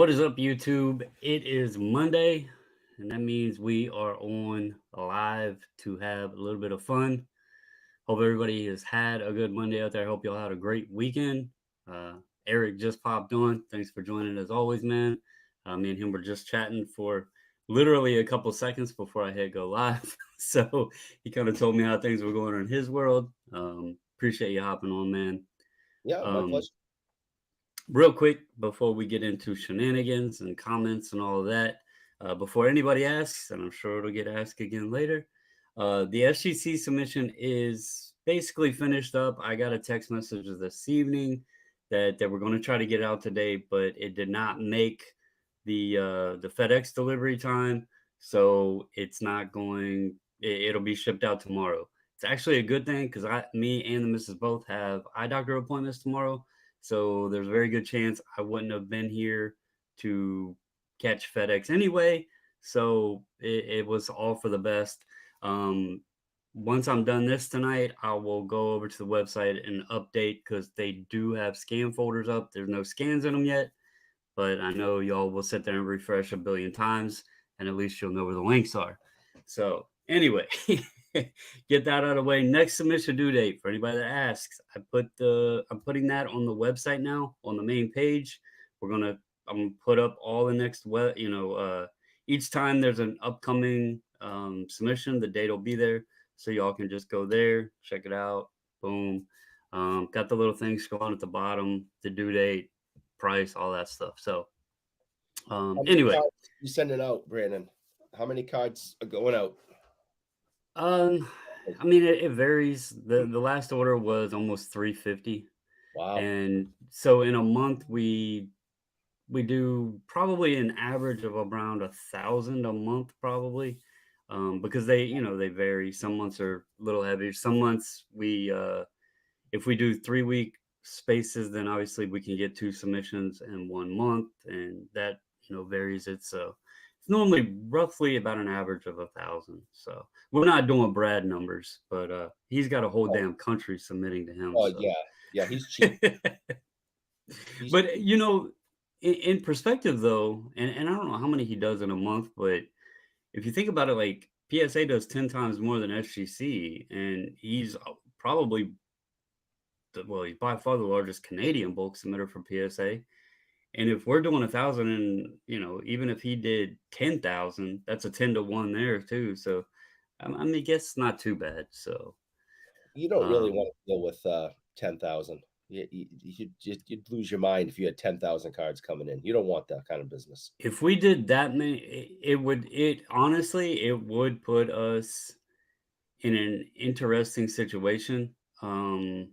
What is up, YouTube? It is Monday, and that means we are on live to have a little bit of fun. Hope everybody has had a good Monday out there. Hope y'all had a great weekend. Uh, Eric just popped on. Thanks for joining as always, man. Me and him were just chatting for literally a couple seconds before I hit go live. So he kind of told me how things were going on in his world. Appreciate you hopping on, man. Yeah, my Um, pleasure. Real quick before we get into shenanigans and comments and all of that, before anybody asks, and I'm sure it'll get asked again later, the SGC submission is basically finished up. I got a text message this evening that we're going to try to get out today, but it did not make the FedEx delivery time, so it's not going. It'll be shipped out tomorrow. It's actually a good thing because me and the missus both have eye doctor appointments tomorrow, so there's a very good chance I wouldn't have been here to catch FedEx anyway. So it was all for the best. Um, Once I'm done this tonight, I will go over to the website and update because they do have scan folders up. There's no scans in them yet, but I know y'all will sit there and refresh a billion times, and at least you'll know where the links are. So anyway, get that out of the way. Next submission due date for anybody that asks. I'm putting that on the website now on the main page. I'm gonna put up all the next each time there's an upcoming submission, the date will be there, so y'all can just go there, check it out. Boom. Got the little thing scrolling at the bottom, the due date, price, all that stuff. So How many anyway, cards you sending out, Brandon? How many cards are going out? um, I mean it varies. The last order was almost 350, Wow. and so in a month we do probably an average of around 1,000 a month, probably, because they vary. Some months are a little heavier. Some months if we do 3 week spaces, then obviously we can get two submissions in 1 month, and that varies it. So it's normally roughly about an average of 1,000. So we're not doing Brad numbers, but he's got a whole Oh, damn country submitting to him. oh So yeah, yeah. He's cheap. He's but cheap. in perspective though, and I don't know how many he does in a month, but if you think about it, like PSA does 10 times more than SGC, and he's probably he's by far the largest Canadian bulk submitter for PSA. And if we're doing 1,000, and even if he did 10,000, that's a 10 to 1 there too. So I mean, I guess it's not too bad. So You don't really um, want to deal with 10,000. You'd lose your mind if you had 10,000 cards coming in. You don't want that kind of business. if we did that many, it honestly it would put us in an interesting situation. Um,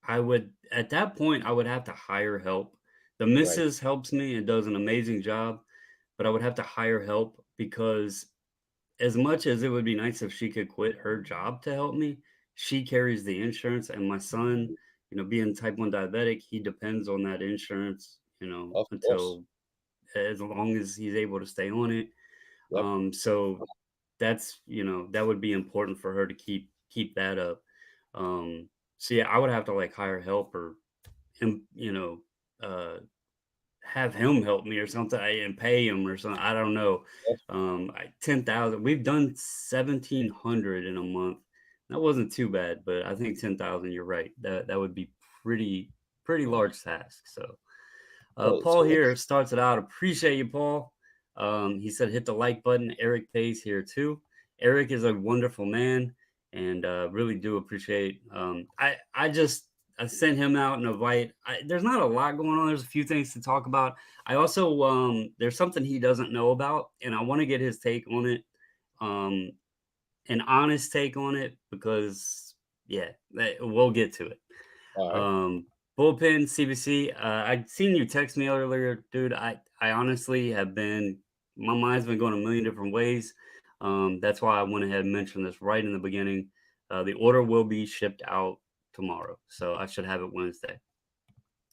I would at that point I would have to hire help. The Right. missus helps me and does an amazing job, but I would have to hire help because as much as it would be nice if she could quit her job to help me, she carries the insurance, and my son, being type 1 diabetic, he depends on that insurance, Of course. until as long as he's able to stay on it. Yep. So that would be important for her to keep that up. So yeah, I would have to like hire help or him, uh, have him help me or something and pay him or something. I don't know. 10,000. We've done 1,700 in a month. That wasn't too bad, but I think 10,000. You're right. That would be pretty large task. So Paul So here what's starts it out. Appreciate you, Paul. He said hit the like button. Eric Pays here too. Eric is a wonderful man, and really do appreciate. I sent him out an invite. There's not a lot going on. There's a few things to talk about. I also there's something he doesn't know about, and I want to get his take on it, um, an honest take on it, because yeah, we'll get to it. all right? Um, Bullpen CBC. I'd seen you text me earlier, dude. I honestly have been my mind's been going a million different ways. That's why I went ahead and mentioned this right in the beginning. The order will be shipped out tomorrow, so I should have it Wednesday.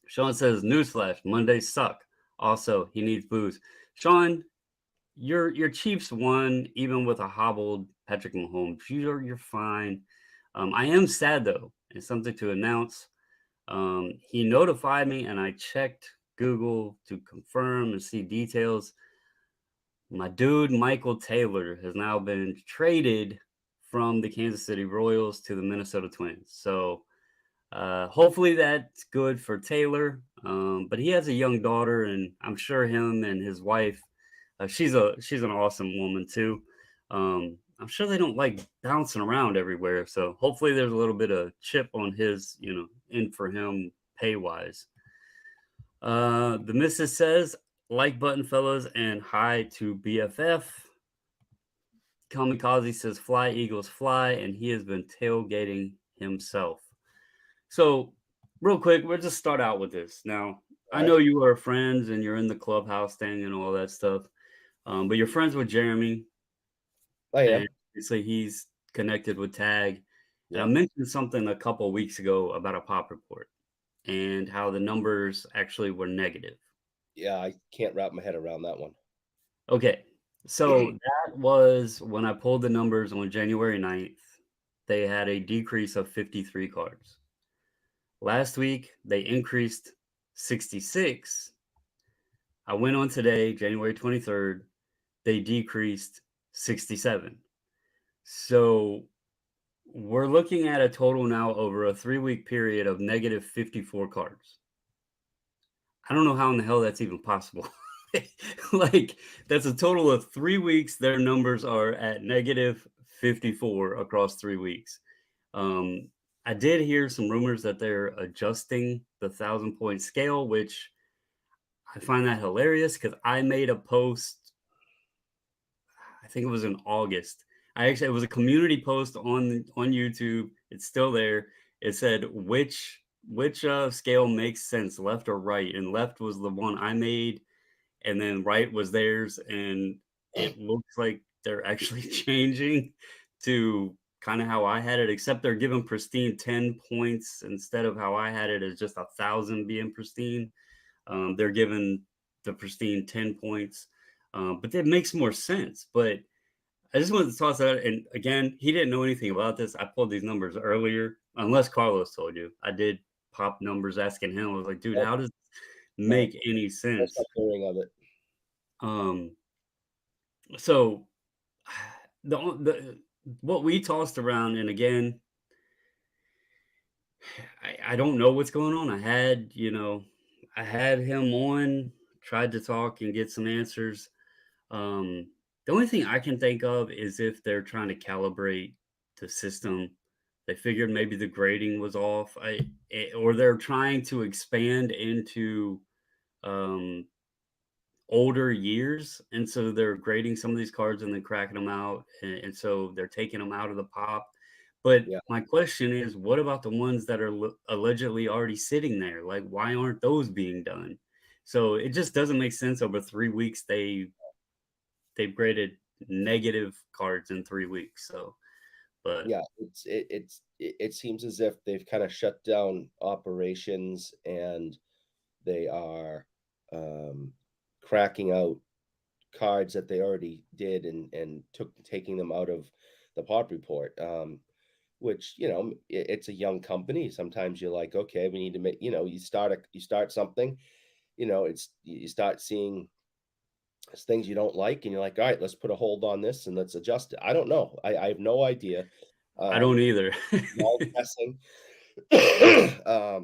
Sean says, "Newsflash: Mondays suck. Also, he needs booze." Sean, your Chiefs won even with a hobbled Patrick Mahomes. You're fine. I am sad though. It's something to announce. He notified me, and I checked Google to confirm and see details. My dude, Michael Taylor, has now been traded from the Kansas City Royals to the Minnesota Twins. So hopefully that's good for Taylor. But he has a young daughter, and I'm sure him and his wife, she's an awesome woman too. I'm sure they don't like bouncing around everywhere. So hopefully there's a little bit of chip on his, in for him pay wise. The missus says, like button fellas and hi to BFF. Kamikaze says, fly Eagles fly, and he has been tailgating himself. So, real quick, we'll just start out with this. Now, I All know right. you are friends and you're in the clubhouse thing and all that stuff, but you're friends with Jeremy, I and am. obviously he's connected with Tag. And I Yep. mentioned something a couple of weeks ago about a pop report and how the numbers actually were negative. Yeah, I can't wrap my head around that one. Okay, so that was when I pulled the numbers on January 9th. They had a decrease of 53 cards. Last week, they increased 66. I went on today, January 23rd, they decreased 67. So we're looking at a total now over a 3-week period of negative 54 cards. I don't know how in the hell that's even possible. Like, that's a total of 3 weeks. Their numbers are at negative 54 across 3 weeks. Um, I did hear some rumors that they're adjusting the 1,000-point scale, which I find that hilarious because I made a post, I think it was in August. It was a community post on YouTube. It's still there. It said which scale makes sense, left or right, and left was the one I made, and then right was theirs, and it looks like they're actually changing to kind of how I had it, except they're giving pristine 10 points instead of how I had it as just 1,000 being pristine. They're giving the pristine 10 points, but that makes more sense. But I just wanted to toss that. And again, he didn't know anything about this. I pulled these numbers earlier, unless Carlos told you. I did pop numbers asking him. I was like, dude, Nope, how does this no, make any what's sense? the hearing of it? Um, so the what we tossed around, and again, I don't know what's going on. I had him on, tried to talk and get some answers. The only thing I can think of is if they're trying to calibrate the system. They figured maybe the grading was off. Or they're trying to expand into um, older years, and so they're grading some of these cards and then cracking them out, and so they're taking them out of the pop. But Yeah, my question is, what about the ones that are allegedly already sitting there? Like, why aren't those being done? So it just doesn't make sense. Over 3 weeks, they've graded negative cards in 3 weeks. So, but yeah. It seems as if they've kind of shut down operations and they are um, cracking out cards that they already did and taking them out of the pop report. Which it's a young company. Sometimes you're like, okay, we need to make you start something, it's you start seeing things you don't like, and you're like, all right, let's put a hold on this and let's adjust it. I don't know. I have no idea. I don't Um, either. all guessing. I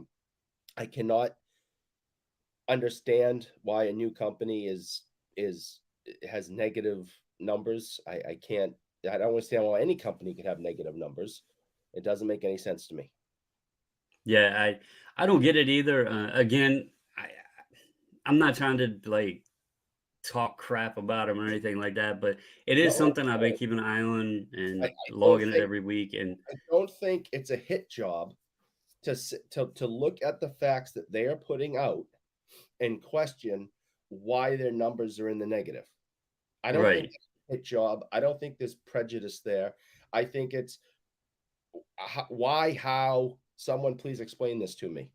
cannot understand why a new company is has negative numbers. I can't. I don't understand why any company could have negative numbers. It doesn't make any sense to me. Yeah, I don't get it either. Again, I'm not trying to like talk crap about him or anything like that, but it is No, something I've been keeping an eye on I and don't logging it think every week. And I don't think it's a hit job to look at the facts that they are putting out and question why their numbers are in the negative. I don't think right, it's a hit job. I don't think there's prejudice there. I think it's why, how, someone please explain this to me.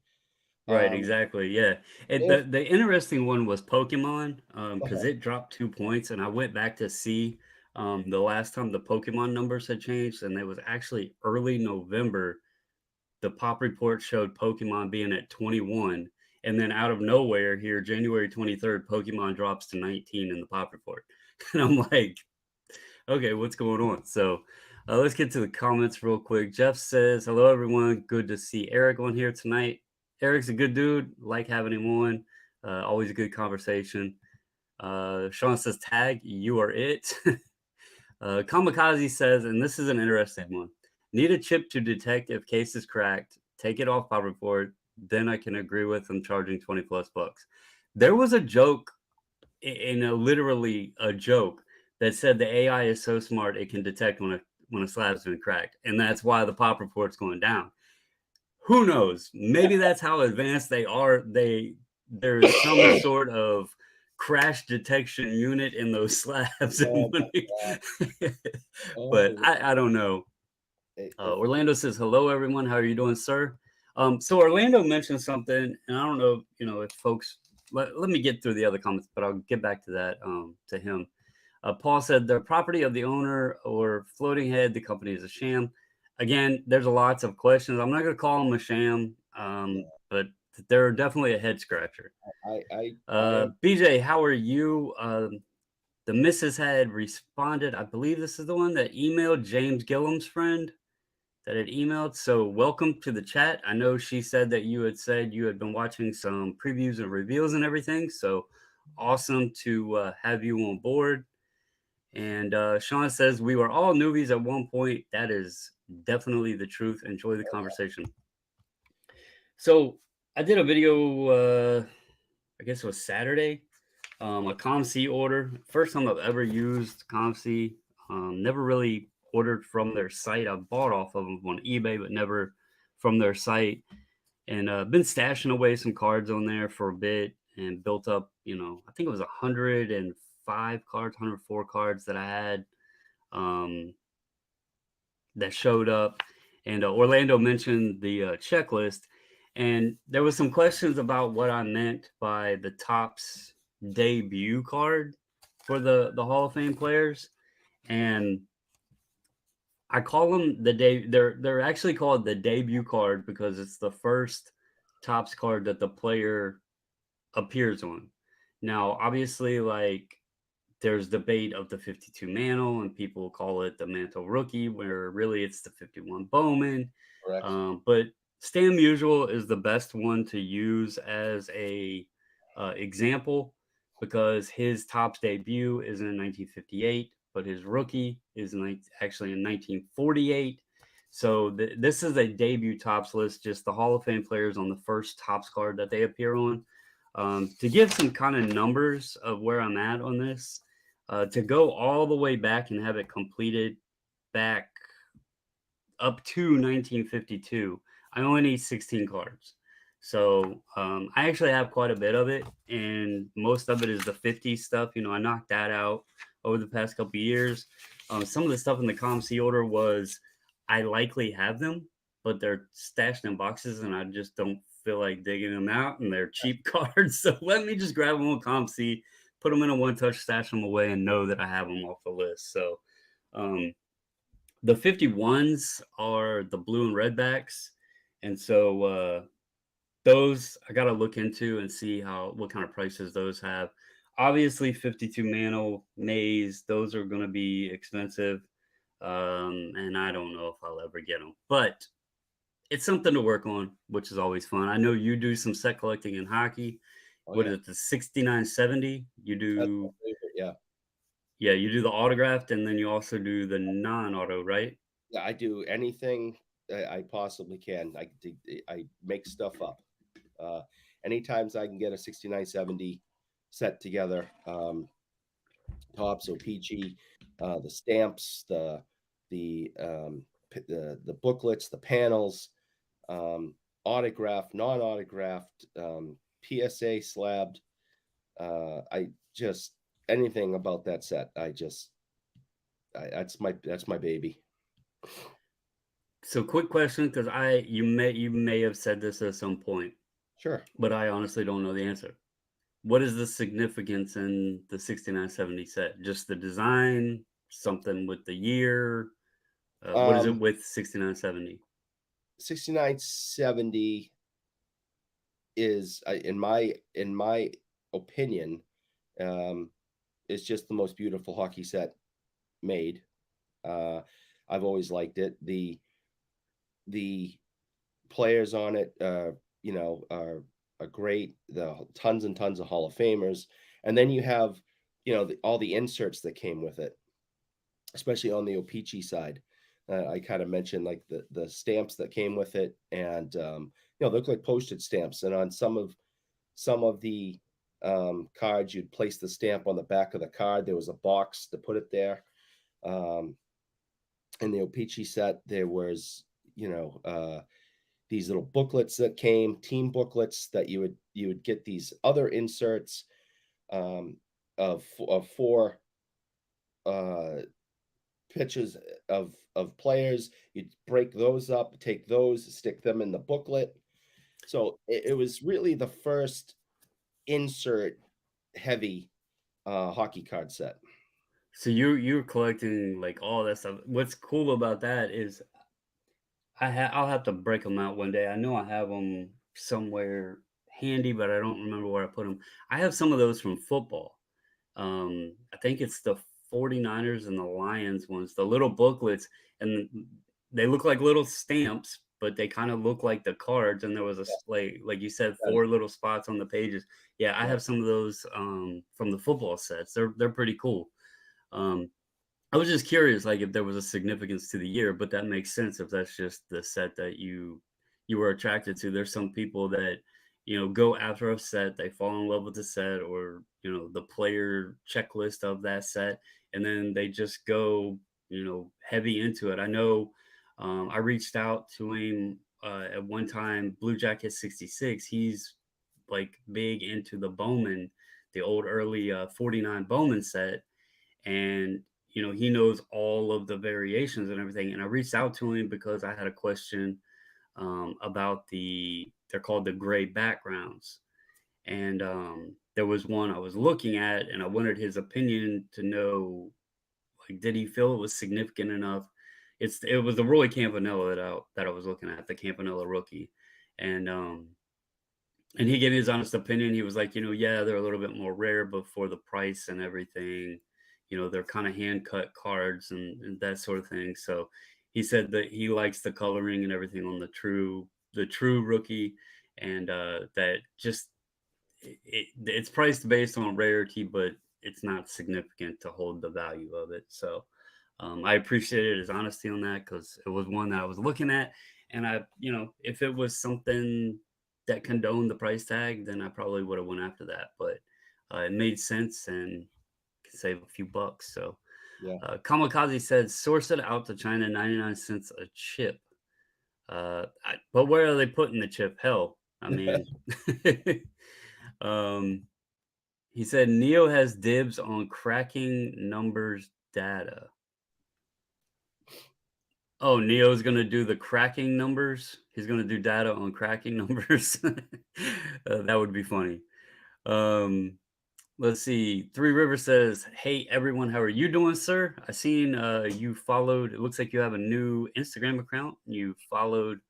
right, Um, exactly. Yeah. And if the interesting one was Pokemon, because uh, it dropped 2 points, and I went back to see the last time the Pokemon numbers had changed, and it was actually early November. The pop report showed Pokemon being at 21, And then out of nowhere, here, January 23rd, Pokemon drops to 19 in the pop report. And I'm like, okay, what's going on? So let's get to the comments real quick. Jeff says, hello, everyone. Good to see Eric on here tonight. Eric's a good dude. Like having him on. Always a good conversation. Sean says, tag, you are it. Kamikaze says, and this is an interesting one. Need a chip to detect if case is cracked. Take it off pop report. Then I can agree with them charging 20 plus bucks. There was a joke literally a joke that said the AI is so smart it can detect when a slab's been cracked, and that's why the pop report's going down. Who knows? Maybe that's how advanced they are. There's some sort of crash detection unit in those slabs. Oh my God. But Oh, I don't know. it, Orlando says, hello, everyone. How are you doing, sir? So Orlando mentioned something, and I don't know, if folks, let me get through the other comments, but I'll get back to that, to him. Paul said, the property of the owner or floating head, the company is a sham. Again, there's lots of questions. I'm not going to call them a sham, but they're definitely a head scratcher. I BJ, how are you? The missus had responded. I believe this is the one that emailed James Gillum's friend that had emailed. So welcome to the chat. I know she said that you had been watching some previews and reveals and everything. So awesome to have you on board. And Sean says, we were all newbies at one point. That is definitely the truth. Enjoy the conversation. So I did a video, I guess it was Saturday, a ComC order. First time I've ever used ComC. Never really ordered from their site. I bought off of them on eBay, but never from their site. And been stashing away some cards on there for a bit and built up, I think it was 105 cards, 104 cards that I had that showed up. And Orlando mentioned the checklist. And there was some questions about what I meant by the Topps debut card for the Hall of Fame players. And I call them they're actually called the debut card because it's the first Topps card that the player appears on. Now, obviously, like there's debate of the 52 Mantle, and people call it the Mantle Rookie, where really it's the 51 Bowman. correct. But Stan Musial is the best one to use as a example because his Topps debut is in 1958, but his rookie is actually in 1948. So this is a debut Topps list, just the Hall of Fame players on the first Topps card that they appear on. To give some kind of numbers of where I'm at on this, to go all the way back and have it completed back up to 1952, I only need 16 cards. So I actually have quite a bit of it, and most of it is the 50 stuff. I knocked that out over the past couple of years. Some of the stuff in the ComC order was I likely have them, but they're stashed in boxes, and I just don't feel like digging them out, and they're cheap cards. So let me just grab them on ComC, put them in a one-touch, stash them away, and know that I have them off the list. So the 51s are the blue and red backs. And so those I got to look into and see what kind of prices those have. Obviously, 52 Mantle, Mays, those are going to be expensive. And I don't know if I'll ever get them. But it's something to work on, which is always fun. I know you do some set collecting in hockey. Oh, What yeah. is it, the 6970? You That's my do, favorite, yeah. yeah, you do the autographed, and then you also do the non-auto, right? Yeah, I do anything I possibly can. I make stuff up. Uh, Anytimes I can get a 6970 set together, Topps or PG, the stamps, the booklets, the panels, autographed, non-autographed, PSA slabbed. I just anything about that set. That's my baby. So quick question, because you may have said this at some point, Sure. but I honestly don't know the answer. What is the significance in the 6970 set? Just the design, something with the year? What is it with 6970? 6970 is, in my opinion, um, is just the most beautiful hockey set made. Uh, I've always liked it. The players on it, are great. The tons and tons of Hall of Famers, and then you have, all the inserts that came with it, especially on the O-Pee-Chee side. I kind of mentioned like the stamps that came with it, and they look like postage stamps. And on some of the cards, you'd place the stamp on the back of the card. There was a box to put it there. Um, in the O-Pee-Chee set, there was, these little booklets that came, team booklets that you would get these other inserts, um, of four uh, pitches of players. You'd break those up, take those, stick them in the booklet. So it was really the first insert heavy hockey card set. So you're collecting like all that stuff. What's cool about that is I'll have to break them out one day. I know I have them somewhere handy, but I don't remember where I put them. I have some of those from football. I think it's the 49ers and the Lions ones, the little booklets, and they look like little stamps, but they kind of look like the cards. And there was like you said, Yeah, four little spots on the pages. Yeah, I yeah. have some of those from the football sets. They're pretty cool. Um, I was just curious, like if there was a significance to the year, but that makes sense if that's just the set that you were attracted to. There's some people that go after a set, they fall in love with the set or the player checklist of that set, and then they just go heavy into it. I know I reached out to him at one time, Blue Jacket 66. He's like big into the Bowman, the old early 49 Bowman set, and he knows all of the variations and everything. And I reached out to him because I had a question about they're called the gray backgrounds, and there was one I was looking at, and I wanted his opinion to know, like, did he feel it was significant enough? It was the Roy Campanella that I was looking at, the Campanella rookie, and he gave me his honest opinion. He was like, yeah, they're a little bit more rare, but for the price and everything, they're kind of hand cut cards and that sort of thing. So he said that he likes the coloring and everything on the true rookie, and that just it's priced based on rarity, but it's not significant to hold the value of it. So I appreciated his honesty on that because it was one that I was looking at, and if it was something that condoned the price tag, then I probably would have went after that. But it made sense and could save a few bucks. So Yeah. Kamikaze said, source it out to China, 99 cents a chip. But where are they putting the chip? Hell, I mean, um, he said Neo has dibs on cracking numbers data. Oh, Neo's gonna do the cracking numbers? He's gonna do data on cracking numbers? That would be funny. Um, let's see. Three Rivers says, "Hey everyone, how are you doing, sir? I seen you followed. It looks like you have a new Instagram account. You followed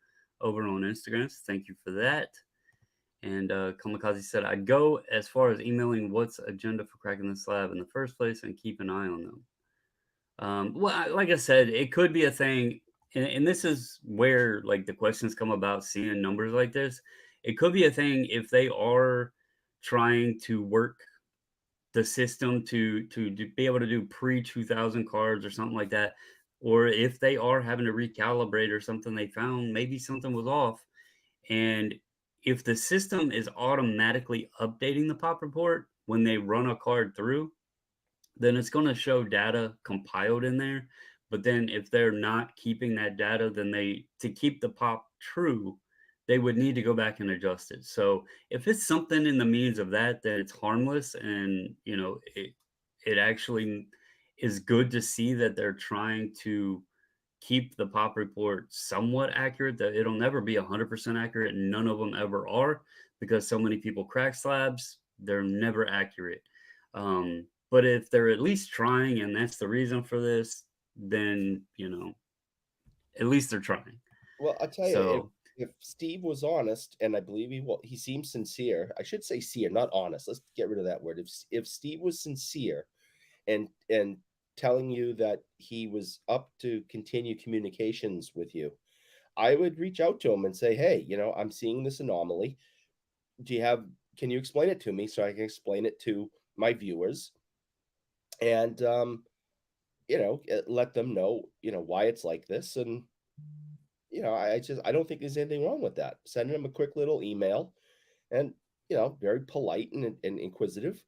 over on Instagram. So thank you for that." And Kamikaze said, "I'd go as far as emailing what's agenda for cracking the slab in the first place and keep an eye on them." Well, like I said, it could be a thing, and this is where like the questions come about seeing numbers like this. It could be a thing if they are trying to work the system to be able to do pre 2000 cards or something like that, or if they are having to recalibrate or something, they found maybe something was off, and if the system is automatically updating the pop report when they run a card through, then it's going to show data compiled in there. But then if they're not keeping that data, then to keep the pop true, they would need to go back and adjust it. So if it's something in the means of that, then it's harmless, and it actually is good to see that they're trying to keep the pop report somewhat accurate. That it'll never be 100% accurate, and none of them ever are, because so many people crack slabs. They're never accurate. But if they're at least trying, and that's the reason for this, then at least they're trying. Well, I'll tell you, So if Steve was honest, and I believe he seems sincere. I should say sincere, not honest. Let's get rid of that word. If Steve was sincere and telling you that he was up to continue communications with you, I would reach out to him and say, "Hey, I'm seeing this anomaly. Do you have can you explain it to me so I can explain it to my viewers and let them know, why it's like this." And I don't think there's anything wrong with that. Sending him a quick little email and very polite and inquisitive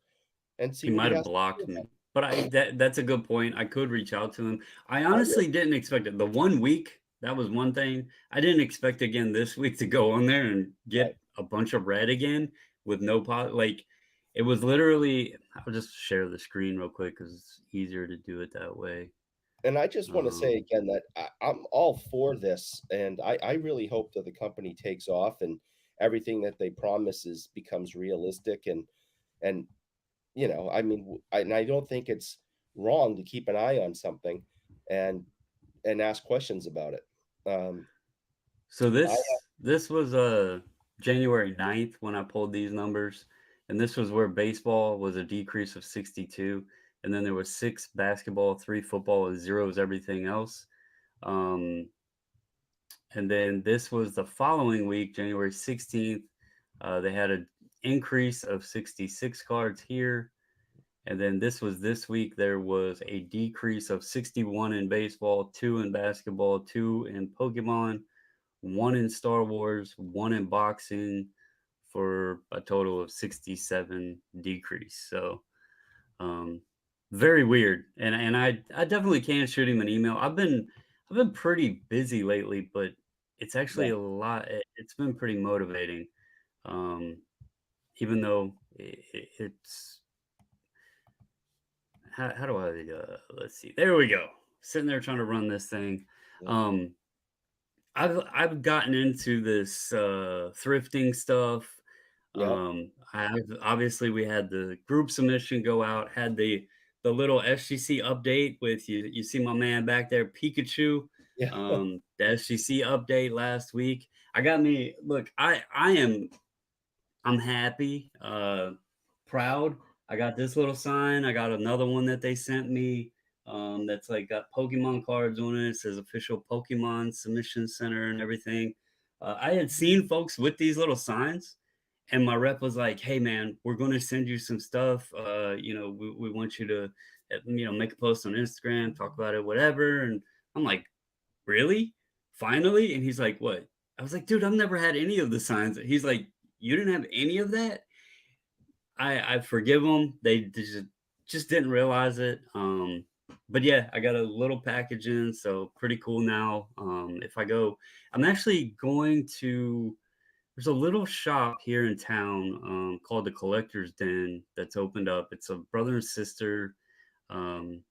and see He what he might have has to say blocked about me. But that's a good point. I could reach out to him. I it. I will. honestly didn't expect it. The 1 week, that was one thing. I didn't expect again this week to go on there and Right. get a bunch of red again with no pot. Like it was literally. I'll just share the screen real quick because it's easier to do it that way. And I just want to say Um, again that I'm all for this, and I really hope that the company takes off and everything that they promises becomes realistic. And I mean, and I don't think it's wrong to keep an eye on something and ask questions about it. Um, so I this was January 9th when I pulled these numbers, and this was where baseball was a decrease of 62, and then there was 6 basketball, 3 football, and 0 is everything else. Um, and then this was the following week, January 16th. They had an increase of 66 cards here. And then this week. There was a decrease of 61 in baseball, 2 in basketball, 2 in Pokemon, 1 in Star Wars, 1 in boxing, for a total of 67 decrease. So, um, very weird. And I definitely can shoot him an email. I've been pretty busy lately, but it's actually yeah, a lot. It's been pretty motivating. Um, even though it's how do I let's see. There we go. Sitting there trying to run this thing. yeah, Um, I've gotten into this thrifting stuff. yeah, Obviously we had the group submission go out, had the little SGC update with you. You see my man back there, Pikachu. yeah. The SGC update last week. I got me. Look, I'm happy, proud. I got this little sign. I got another one that they sent me. That's like got Pokemon cards on it. It says official Pokemon submission center and everything. I had seen folks with these little signs, and my rep was like, "Hey, man, we're going to send you some stuff. We want you to, make a post on Instagram, talk about it, whatever." And I'm like, "Really? Finally?" And he's like, "What?" I was like, "Dude, I've never had any of the signs." He's like, "You didn't have any of that?" I forgive them. They just didn't realize it. But yeah, I got a little package in, so pretty cool now. If I go, I'm actually going to. There's a little shop here in town called the Collector's Den that's opened up. It's a brother and sister. Um,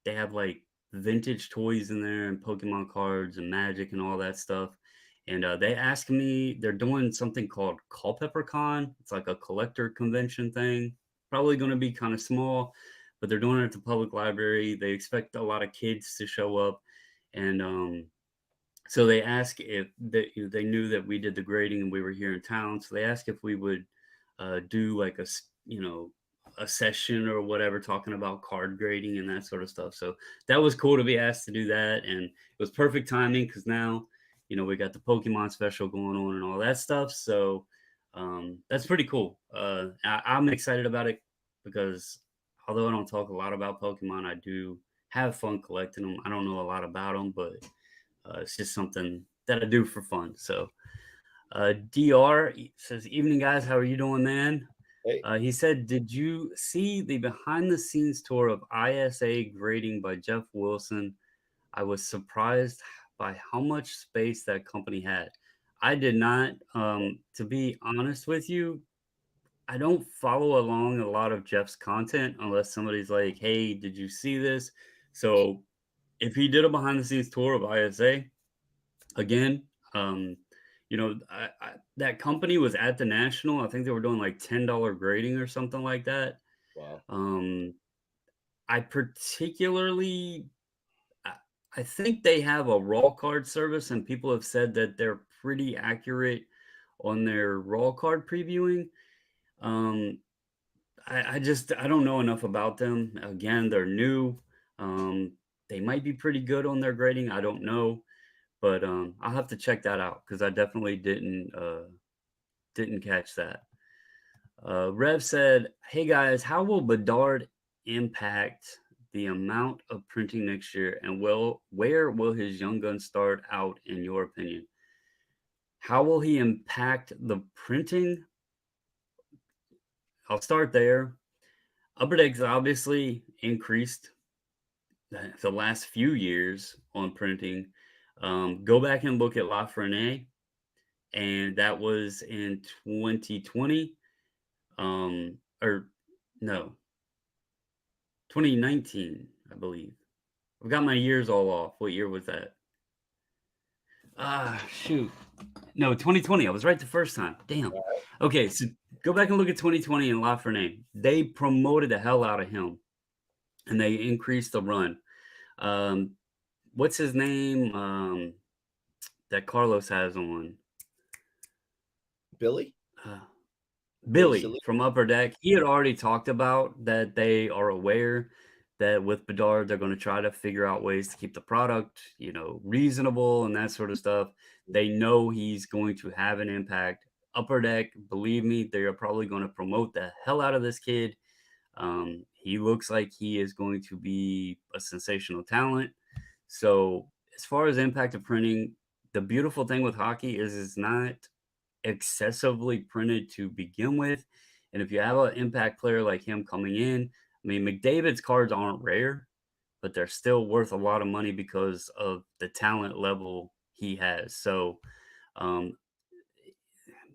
they have like vintage toys in there and Pokemon cards and Magic and all that stuff. And they asked me, they're doing something called Culpepper Con. It's like a collector convention thing. Probably going to be kind of small, but they're doing it at the public library. They expect a lot of kids to show up. And so they asked if they knew that we did the grading and we were here in town. So they asked if we would do like a session or whatever talking about card grading and that sort of stuff. So that was cool to be asked to do that, and it was perfect timing because now we got the Pokemon special going on and all that stuff. So that's pretty cool. I'm excited about it because although I don't talk a lot about Pokemon, I do have fun collecting them. I don't know a lot about them, but it's just something that I do for fun. So Dr says, "Evening guys, how are you doing, man?" Hey, He said, "Did you see the behind the scenes tour of ISA grading by Jeff Wilson? I was surprised by how much space that company had." I did not. To be honest with you, I don't follow along a lot of Jeff's content unless somebody's like, "Hey, did you see this?" So if he did a behind the scenes tour of ISA, again, um, that company was at the National. I think they were doing like $10 grading or something like that. wow. Um, I particularly, I, I think they have a raw card service, and people have said that they're pretty accurate on their raw card previewing. Um, I don't know enough about them. Again, they're new. Um, they might be pretty good on their grading. I don't know, but I'll have to check that out because I definitely didn't catch that. Rev said, "Hey guys, how will Bedard impact the amount of printing next year, and where will his young gun start out in your opinion? How will he impact the printing? I'll start there. Upper Deck's obviously increased the last few years on printing. Go back and look at Lafreniere, and that was in 2020, or no, 2019, I believe. I've got my years all off. What year was that? Ah, shoot. No, 2020. I was right the first time. Damn. Okay, so go back and look at 2020 and Lafreniere. They promoted the hell out of him, and they increased the run. Um, what's his name? That Carlos has on. Billy? Uh, Billy Billy Silly? from Upper Deck. He had already talked about that they are aware that with Bedard, they're going to try to figure out ways to keep the product, reasonable and that sort of stuff. They know he's going to have an impact. Upper Deck, believe me, they are probably going to promote the hell out of this kid. He looks like he is going to be a sensational talent. So, as far as impact of printing, the beautiful thing with hockey is it's not excessively printed to begin with. And if you have an impact player like him coming in, I mean, McDavid's cards aren't rare, but they're still worth a lot of money because of the talent level he has. So, um,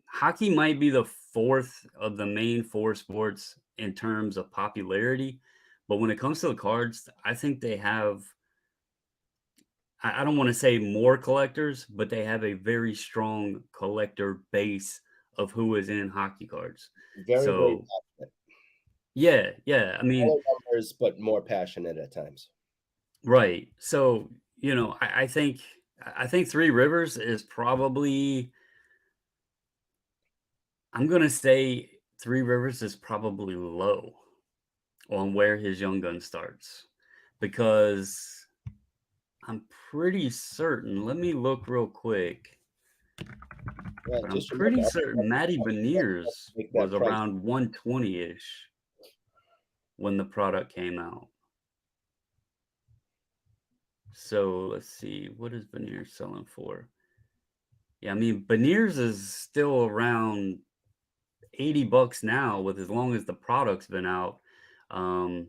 hockey might be the fourth of the main four sports in terms of popularity. But when it comes to the cards, I think they have, I don't want to say more collectors, but they have a very strong collector base of who is in hockey cards. Very, very So passionate. yeah. I mean, Smaller numbers, but more passionate at times. right. So, I think Three Rivers is probably, I'm gonna say Three Rivers is probably low on where his young gun starts because I'm pretty certain. Let me look real quick. Yeah, But I'm just remember, pretty certain Matty Beniers make was that price. around 120-ish when the product came out. So let's see, what is Beniers selling for? Yeah, I mean Beniers is still around $80 now with as long as the product's been out. Um,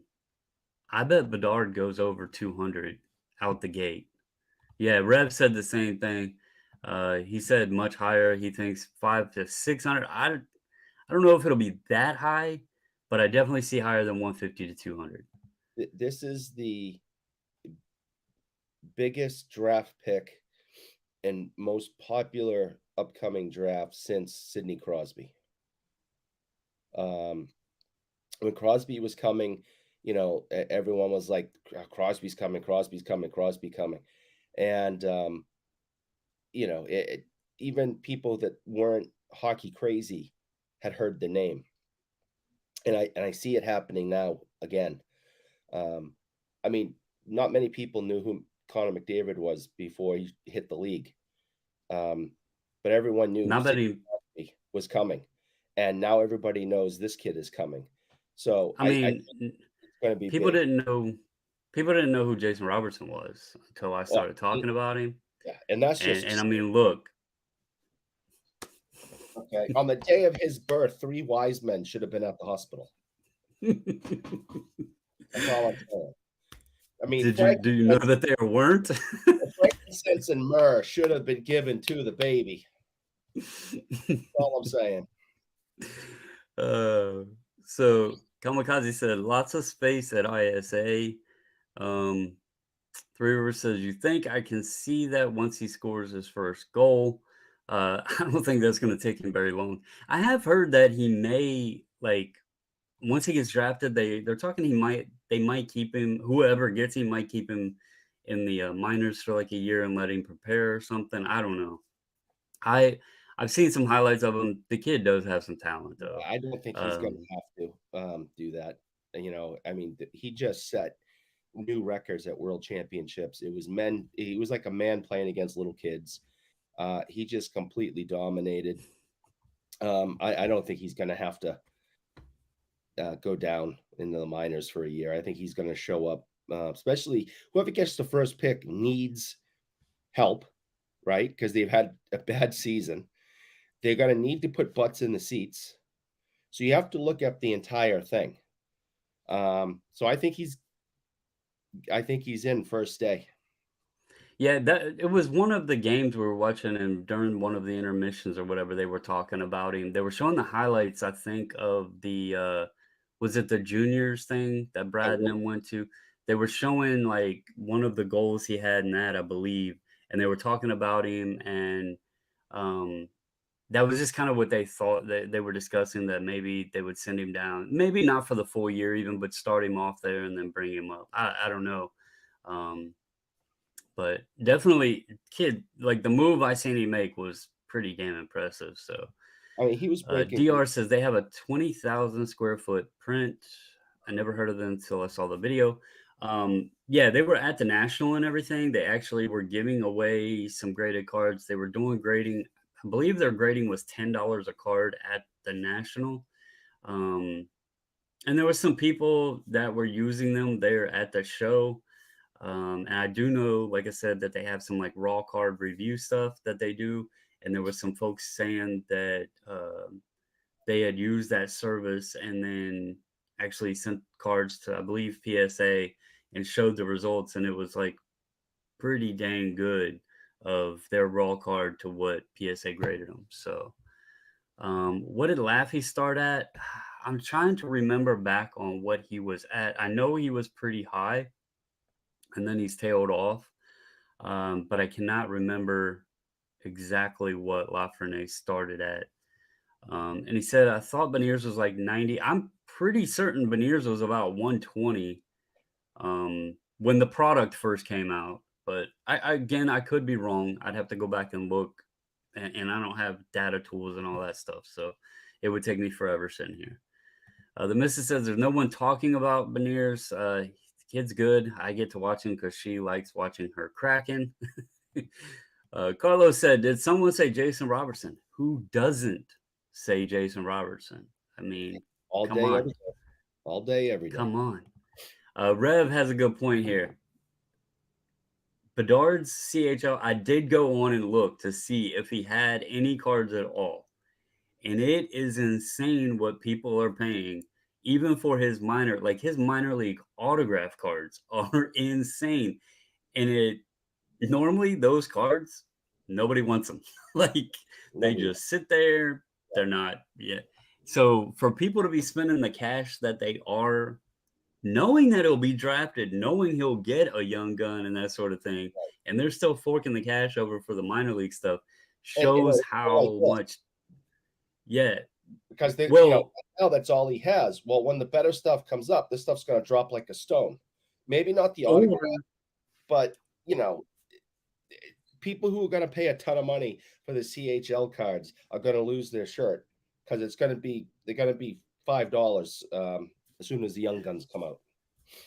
I bet Bedard goes over 200 out the gate. Yeah, Rev said the same thing. He said much higher. He thinks 500 to 600. I don't know if it'll be that high, but I definitely see higher than 150 to 200. This is the biggest draft pick and most popular upcoming draft since Sidney Crosby. When Crosby was coming, everyone was like, Crosby's coming, Crosby's coming, Crosby coming. And, even people that weren't hockey crazy had heard the name. And I see it happening now again. I mean, not many people knew who Connor McDavid was before he hit the league. But everyone knew Not that he, Crosby was coming. And now everybody knows this kid is coming. So I I mean, think it's going to be people big. didn't know people didn't know who Jason Robertson was until I Well, started talking about him. yeah, and that's And just and I mean, look, okay. On the day of his birth, 3 wise men should have been at the hospital. That's all I'm saying. I mean, do you know that there weren't? frankincense and myrrh should have been given to the baby. That's all I'm saying. So Kamikaze said lots of space at ISA. Um, Three Rivers says, you think I can see that once he scores his first goal? I don't think that's going to take him very long. I have heard that he may, like, once he gets drafted, they're talking they might keep him, whoever gets him might keep him in the minors for like a year and let him prepare or something. I don't know. I I've seen some highlights of him. The kid does have some talent though. I don't think he's gonna Um, have to, do that. I mean, he just set new records at world championships. He was like a man playing against little kids. He just completely dominated. I don't think he's gonna have to go down into the minors for a year. I think he's gonna show up, especially whoever gets the first pick needs help, right? Because they've had a bad season. They're gonna need to put butts in the seats. So you have to look at the entire thing. So I think he's in first day. yeah, that it was one of the games we were watching, and during one of the intermissions or whatever, they were talking about him. They were showing the highlights, I think, of the was it the juniors thing that I Brad and will- them went to? They were showing like one of the goals he had in that, I believe, and they were talking about him, and um that was just kind of what they thought that they were discussing, that maybe they would send him down, maybe not for the full year even, but start him off there and then bring him up. I don't know. Um, but definitely kid, like the move I seen him make was pretty damn impressive. So I mean, he was breaking. DR says they have a 20,000 square foot print. I never heard of them until I saw the video. Yeah, they were at the national and everything. They actually were giving away some graded cards. They were doing grading. I believe their grading was $10 a card at the national. Um, and there were some people that were using them there at the show. And I do know, like I said, that they have some like raw card review stuff that they do. And there was some folks saying that they had used that service and then actually sent cards to, I believe, PSA and showed the results. And it was like pretty dang good of their raw card to what PSA graded them. So, what did Laffy start at? I'm trying to remember back on what he was at. I know he was pretty high and then he's tailed off. But I cannot remember exactly what Lafreniere started at. And he said, I thought Beniers was like 90. I'm pretty certain Beniers was about 120 when the product first came out. But again, I could be wrong. I'd have to go back and look. And I don't have data tools and all that stuff. So it would take me forever sitting here. The missus says there's no one talking about Beniers. The kid's good. I get to watch him because she likes watching her cracking. Carlos said, "Did someone say Jason Robertson? Who doesn't say Jason Robertson? I mean, All come day, on, every day. All day, every day. come on." Rev has a good point here. Bedard's CHL. I did go on and look to see if he had any cards at all, and it is insane what people are paying, even for his minor, like his minor league autograph cards are insane, and it normally those cards nobody wants them. Like they Nobody. just sit there, they're not, yeah. So for people to be spending the cash that they are, knowing that he'll be drafted, knowing he'll get a young gun and that sort of thing, and they're still forking the cash over for the minor league stuff, And shows they're like how this, much. Yeah, because well, now that's all he has. Well, when the better stuff comes up, this stuff's going to drop like a stone. Maybe not the autograph, or but you know, people who are going to pay a ton of money for the CHL cards are going to lose their shirt because they're going to be $5 as soon as the young guns come out.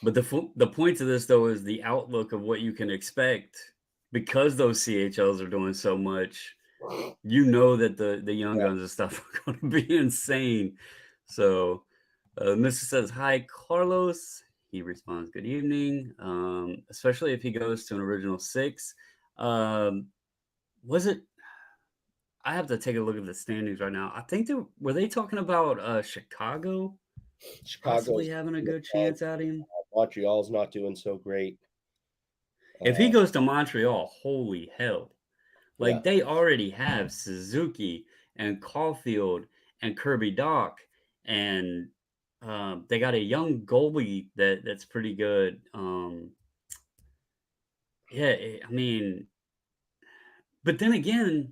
but the point of this though is the outlook of what you can expect because those CHLs are doing so much. You know that the young Yeah. guns and stuff are going to be insane. So, Mr. says hi, Carlos. He responds, "Good evening." Especially if he goes to an original six. Was it? I have to take a look at the standings right now. I think they talking about Chicago possibly Chicago's having a in the good bag. chance at him. Montreal's not doing so great. If he Uh, goes to Montreal, holy hell. yeah, Like they already have Suzuki and Caulfield and Kirby Doc, and they got a young goalie that's pretty good. Yeah, I mean, but then again,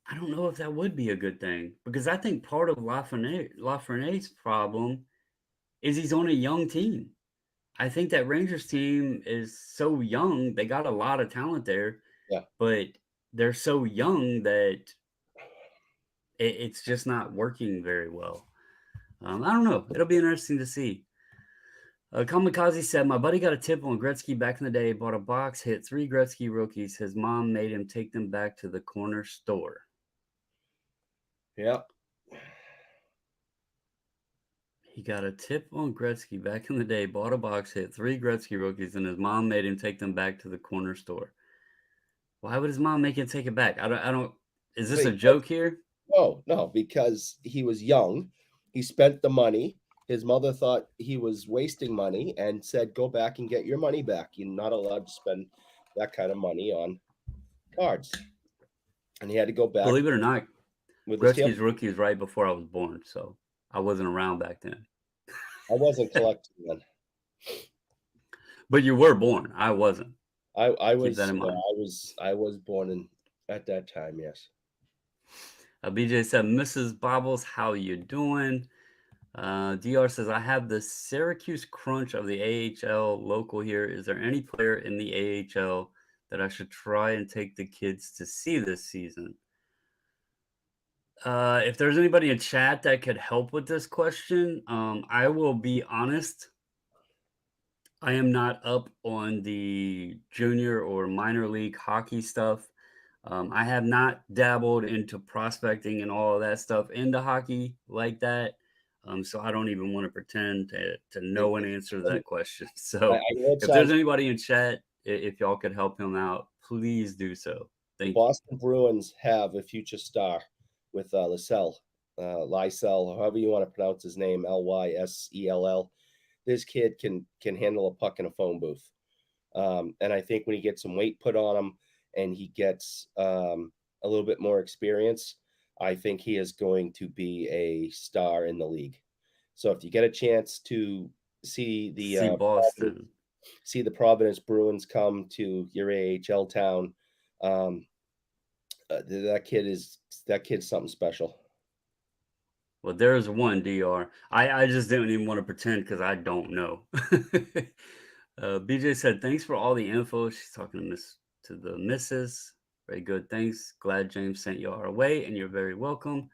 I don't know if that would be a good thing because I think part of Lafreniere's problem is he's on a young team. I think that Rangers team is so young. They got a lot of talent there, Yeah. but they're so young that it's just not working very well. I don't know. It'll be interesting to see. Kamikaze said, "My buddy got a tip on Gretzky back in the day. Bought a box, hit 3 Gretzky rookies. His mom made him take them back to the corner store." Yeah. He got a tip on Gretzky back in the day. Bought a box, hit 3 Gretzky rookies, and his mom made him take them back to the corner store. Why would his mom make him take it back? I don't. Is this a Because joke here? no, because he was young. He spent the money. His mother thought he was wasting money and said, "Go back and get your money back. You're not allowed to spend that kind of money on cards." And he had to go back Believe it or not, with his family. Gretzky's rookie is right before I was born, so I wasn't around back then. I wasn't collecting then. But you were born. I wasn't. I Keep that was in yeah, mind. I was born in at that time. Yes. BJ said, "Mrs. Bobbles, how you doing?" DR says, "I have the Syracuse Crunch of the AHL local here. Is there any player in the AHL that I should try and take the kids to see this season?" If there's anybody in chat that could help with this question, I will be honest. I am not up on the junior or minor league hockey stuff. I have not dabbled into prospecting and all of that stuff into hockey like that. So I don't even want to pretend to It, know an answer to and that question. I So know it if there's sounds anybody in chat, if y'all could help him out, please do so. the Thank you. Boston Bruins have a future star with Lysell, however you want to pronounce his name, Lysell. This kid can handle a puck in a phone booth, and I think when he gets some weight put on him and he gets a little bit more experience, I think he is going to be a star in the league. So if you get a chance to see See Boston. the Providence Bruins come to your AHL town, um, that kid's something special. Well, there's one DR. I just didn't even want to pretend because I don't know. BJ said, "Thanks for all the info." She's talking to the missus. Very good. Thanks. Glad James sent you our way, and you're very welcome.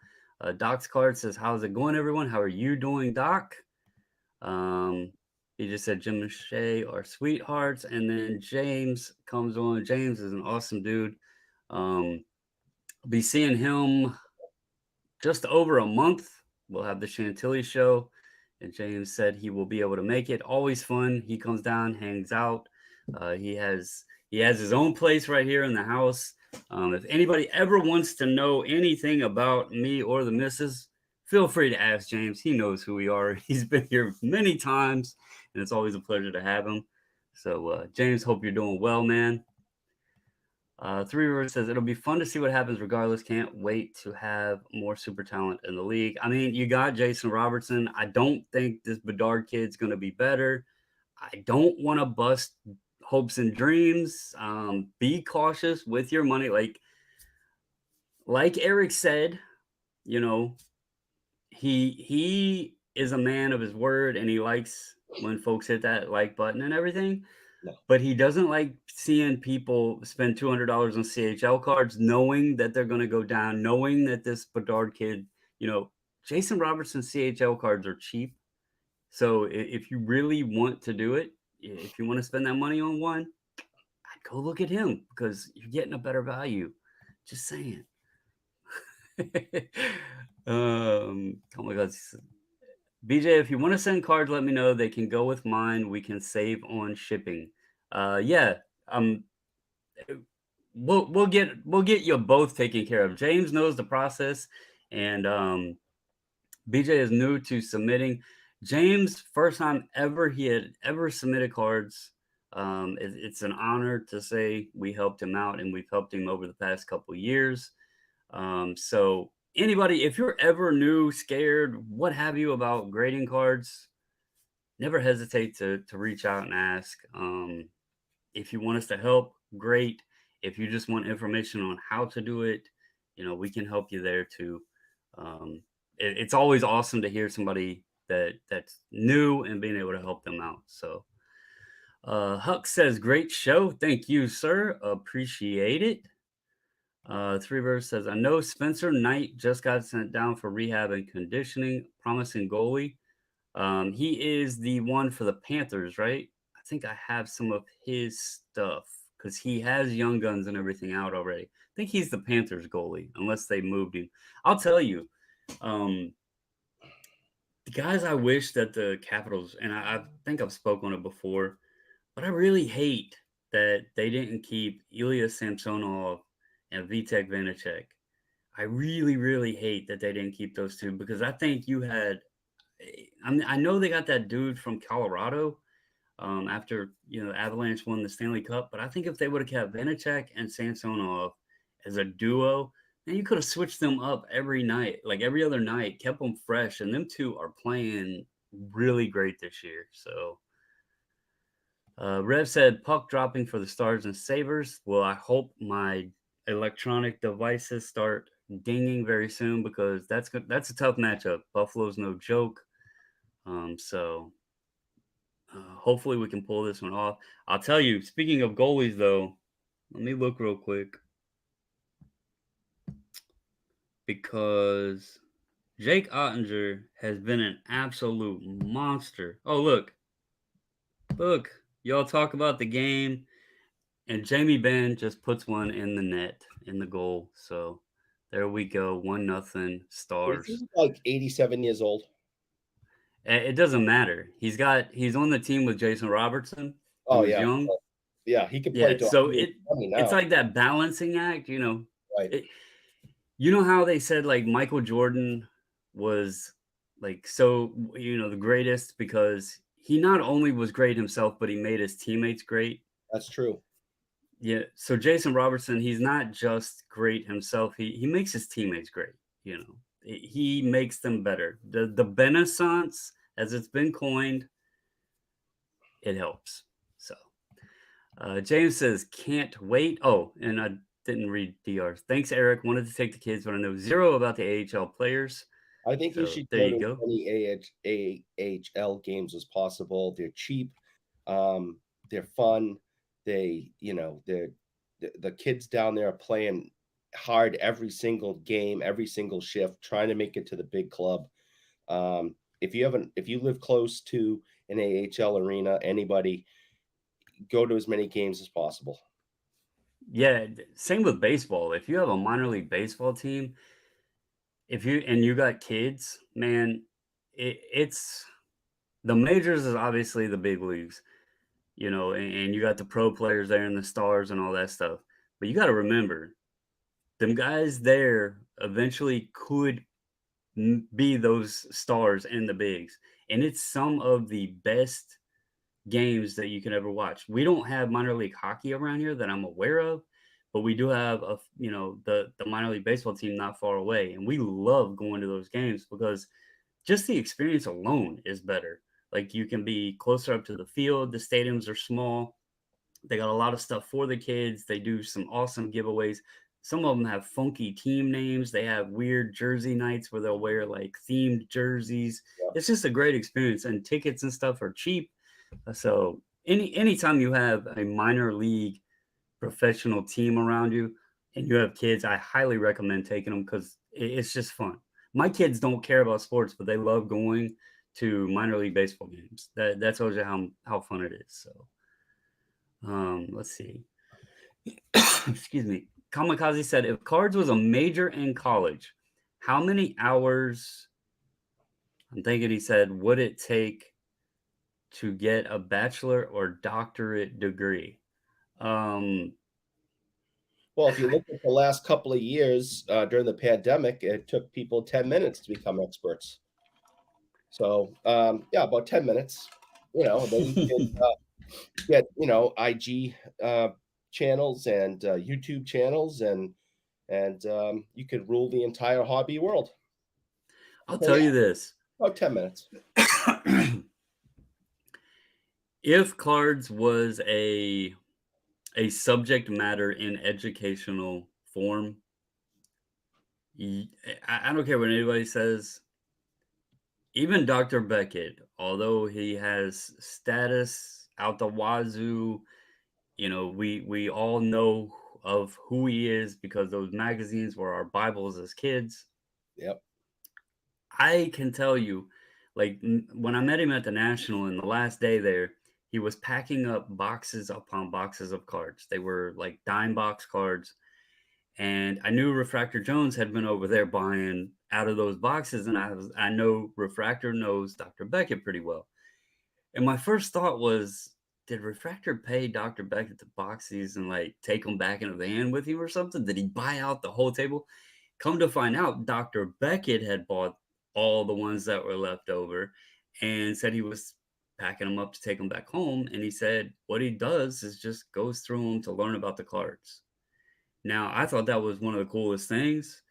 Doc's card says, "How's it going, everyone? How are you doing, Doc?" He just said Jim and Shay are sweethearts, and then James comes on. James is an awesome dude. Be seeing him just over a month. We'll have the Chantilly show, and James said he will be able to make it. Always fun. He comes down, hangs out. He has his own place right here in the house. If anybody ever wants to know anything about me or the missus, feel free to ask James. He knows who we are. He's been here many times, and it's always a pleasure to have him. So, James, hope you're doing well, man. Three Rivers says it'll be fun to see what happens regardless. Can't wait to have more super talent in the league. I mean, you got Jason Robertson. I don't think this Bedard kid's going to be better. I don't want to bust hopes and dreams. Be cautious with your money. Like Eric said, you know, he is a man of his word, and he likes when folks hit that like button and everything. No. But he doesn't like seeing people spend $200 on CHL cards, knowing that they're going to go down, knowing that this Bedard kid, Jason Robertson CHL cards are cheap. So if you really want to do it, if you want to spend that money on one, I'd go look at him because you're getting a better value. Just saying. Oh my God. BJ, if you want to send cards, let me know. They can go with mine. We can save on shipping. Yeah. We'll get you both taken care of. James knows the process, and BJ is new to submitting. James, first time ever he had ever submitted cards. It's an honor to say we helped him out, and we've helped him over the past couple years. So anybody, if you're ever new, scared, what have you about grading cards, never hesitate to reach out and ask. If you want us to help, great. If you just want information on how to do it, we can help you there too. It's always awesome to hear somebody that's new and being able to help them out. So Huck says, great show. Thank you, sir. Appreciate it. Three Verse says, I know Spencer Knight just got sent down for rehab and conditioning. Promising goalie. He is the one for the Panthers, right? I think I have some of his stuff because he has Young Guns and everything out already. I think he's the Panthers goalie, unless they moved him. I'll tell you, um, the guys I wish that the Capitals, and I think I've spoken on it before, but I really hate that they didn't keep Ilya Samsonov and Vitek Vanacek. I really, really hate that they didn't keep those two because I think you had. I mean, I know they got that dude from Colorado after Avalanche won the Stanley Cup, but I think if they would have kept Vanacek and Samsonov as a duo, then you could have switched them up every night, like every other night, kept them fresh, and them two are playing really great this year. So Rev said puck dropping for the Stars and Sabres. Well, I hope my electronic devices start dinging very soon because that's a tough matchup. Buffalo's no joke. Hopefully we can pull this one off. I'll tell you, speaking of goalies, though, let me look real quick because Jake Ottinger has been an absolute monster. Oh, look, y'all talk about the game, and Jamie Benn just puts one in the net, in the goal. So there we go, 1-0 Is Stars. he like 87 years old? It doesn't matter. He's on the team with Jason Robertson, Oh who is yeah, young. yeah. He could play Yeah, to so 120 it's now, like that balancing act, right? It, how they said like Michael Jordan was like the greatest because he not only was great himself, but he made his teammates great. That's true. Yeah, so Jason Robertson, he's not just great himself; he makes his teammates great. He makes them better. The Benaissance, as it's been coined, it helps. So. James says, can't wait. Oh, and I didn't read DRs. Thanks, Eric. Wanted to take the kids, but I know zero about the AHL players. I think you So should there go you to as go. many AHL games as possible. They're cheap, they're fun. The kids down there are playing hard every single game, every single shift, trying to make it to the big club. If you live close to an AHL arena, anybody, go to as many games as possible. Yeah, same with baseball. If you have a minor league baseball team, if you got kids, man, it's the majors is obviously the big leagues, and you got the pro players there and the stars and all that stuff. But you got to remember, them guys there eventually could be those stars in the bigs. And it's some of the best games that you can ever watch. We don't have minor league hockey around here that I'm aware of, but we do have the minor league baseball team not far away, and we love going to those games because just the experience alone is better. Like you can be closer up to the field. The stadiums are small. They got a lot of stuff for the kids. They do some awesome giveaways. Some of them have funky team names. They have weird jersey nights where they'll wear like themed jerseys. Yeah. It's just a great experience, and tickets and stuff are cheap. So anytime you have a minor league professional team around you and you have kids, I highly recommend taking them because it's just fun. My kids don't care about sports, but they love going to minor league baseball games. That tells you how fun it is. So let's see. Excuse me. Kamikaze said, if cards was a major in college, how many hours, I'm thinking he said, would it take to get a bachelor or doctorate degree? Um, Well, if you look at the last couple of years during the pandemic, it took people 10 minutes to become experts. So, yeah, about 10 minutes. Then you can get, IG channels and YouTube channels, and you could rule the entire hobby world. I'll So, tell yeah, you this. about 10 minutes. If cards was a subject matter in educational form, I don't care what anybody says. Even Dr. Beckett, although he has status out the wazoo. We all know of who he is because those magazines were our Bibles as kids. Yep. I can tell you, like, when I met him at the National in the last day there, he was packing up boxes upon boxes of cards. They were like dime box cards. And I knew Refractor Jones had been over there buying out of those boxes. And I know Refractor knows Dr. Beckett pretty well. And my first thought was, did Refractor pay Dr. Beckett to box these and like take them back in a van with him or something? Did he buy out the whole table? Come to find out, Dr. Beckett had bought all the ones that were left over and said he was packing them up to take them back home. And he said what he does is just goes through them to learn about the cards. Now, I thought that was one of the coolest things.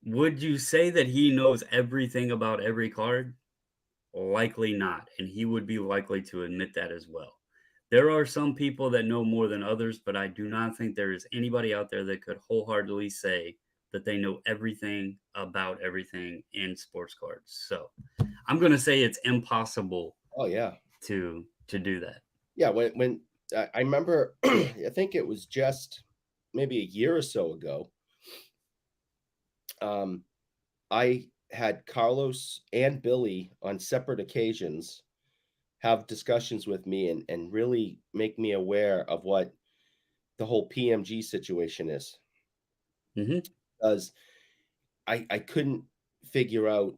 Would you say that he knows everything about every card? Likely not, and he would be likely to admit that as well. There are some people that know more than others, but I do not think there is anybody out there that could wholeheartedly say that they know everything about everything in sports cards. So I'm going to say it's impossible Oh yeah. to do that. Yeah. When I remember, I think it was just maybe a year or so ago. I had Carlos and Billy on separate occasions have discussions with me and really make me aware of what the whole PMG situation is. Hmm. Because I couldn't figure out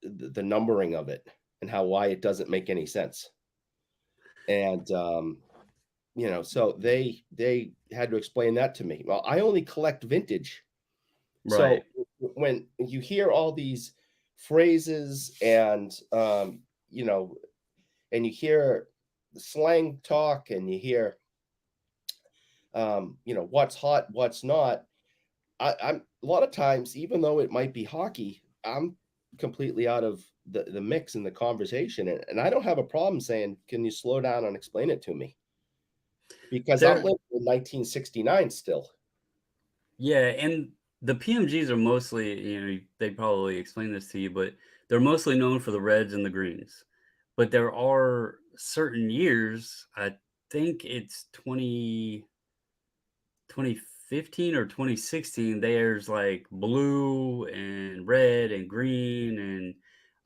the numbering of it and why it doesn't make any sense. And so they had to explain that to me. Well, I only collect vintage. Right. So when you hear all these phrases and and you hear the slang talk and you hear what's hot, what's not. I'm a lot of times, even though it might be hockey, I'm completely out of the mix in the conversation, and I don't have a problem saying, "Can you slow down and explain it to me?" Because I'm There living in 1969 still. Yeah, and the PMGs are mostly, they probably explain this to you, but they're mostly known for the reds and the greens. But there are certain years, I think it's 2015 or 2016, there's like blue and red and green. And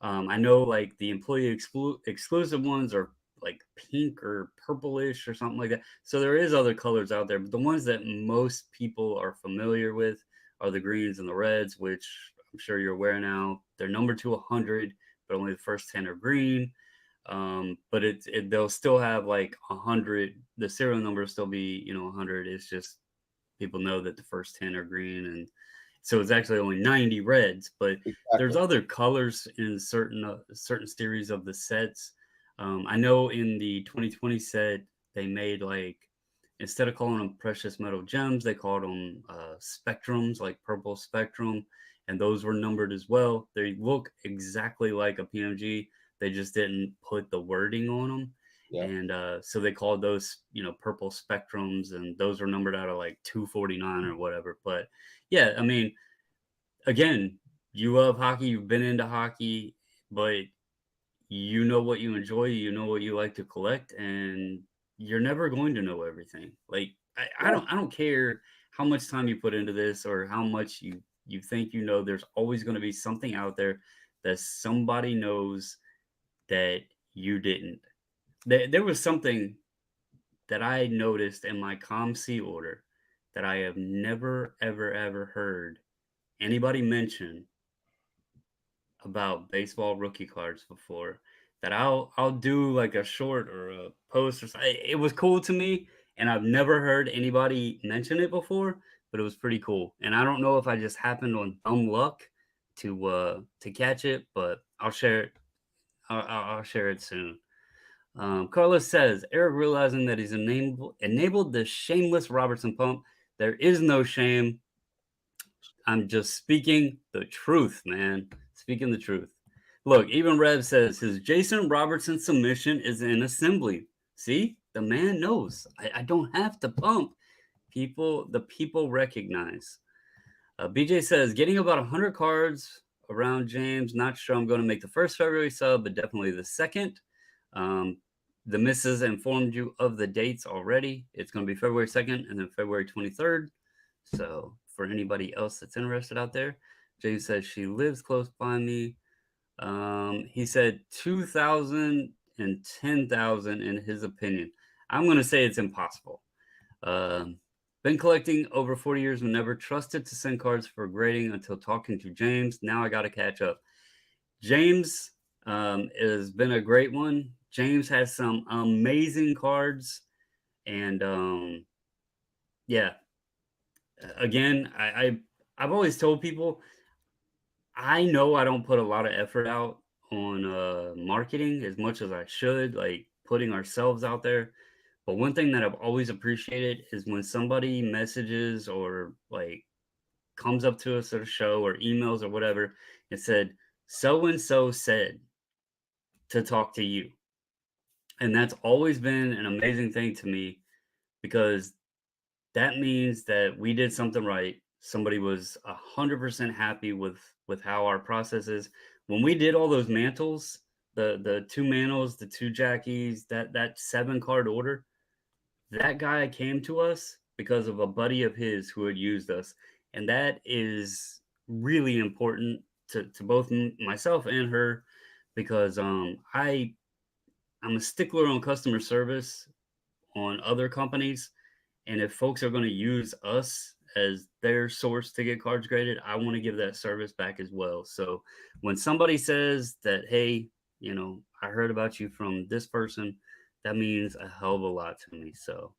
I know like the employee exclusive ones are like pink or purplish or something like that. So there is other colors out there, but the ones that most people are familiar with are the greens and the reds, which I'm sure you're aware now. They're numbered to 100, but only the first 10 are green. But they'll still have like 100. The serial number will still be 100. It's just people know that the first 10 are green, and so it's actually only 90 reds. But there's Exactly. other colors in certain series of the sets. I know in the 2020 set they made, like, instead of calling them precious metal gems, they called them spectrums, like purple spectrum, and those were numbered as well. They look exactly like a PMG, they just didn't put the wording on them. Yeah. And so they called those, purple spectrums, and those were numbered out of like 249 or whatever. But yeah, I mean, again, you love hockey, you've been into hockey, but you know what you enjoy, you know what you like to collect, and you're never going to know everything. Like, Yeah. I don't care how much time you put into this or how much you think there's always going to be something out there that somebody knows that you didn't. There was something that I noticed in my COMC order that I have never, ever, ever heard anybody mention about baseball rookie cards before. That I'll do like a short or a post or something. It was cool to me, and I've never heard anybody mention it before, but it was pretty cool. And I don't know if I just happened on dumb luck to catch it, but I'll share it. I'll share it soon. Carlos says, Eric realizing that he's enabled the shameless Robertson pump. There is no shame. I'm just speaking the truth, man. Speaking the truth. Look, even Rev says his Jason Robertson submission is in assembly. See, the man knows. I don't have to pump. The people recognize. BJ says, getting about 100 cards around James. Not sure I'm going to make the first February sub, but definitely the second. Um, the missus informed you of the dates already. It's going to be February 2nd and then February 23rd. So for anybody else that's interested out there, James says she lives close by me. He said 2,000 and 10,000 in his opinion. I'm going to say it's impossible. Been collecting over 40 years and never trusted to send cards for grading until talking to James. Now I got to catch up. James has been a great one. James has some amazing cards. And yeah, again, I've always told people, I know I don't put a lot of effort out on marketing as much as I should, like putting ourselves out there. But one thing that I've always appreciated is when somebody messages or like comes up to us at a show or emails or whatever and said, so and so said to talk to you. And that's always been an amazing thing to me because that means that we did something right. Somebody was 100% happy with how our process is. When we did all those mantles, the two mantles, the two jackies, that 7 card order, that guy came to us because of a buddy of his who had used us, and that is really important to both myself and her because I'm a stickler on customer service on other companies. And if folks are going to use us as their source to get cards graded, I want to give that service back as well. So when somebody says that, hey, I heard about you from this person, that means a hell of a lot to me. So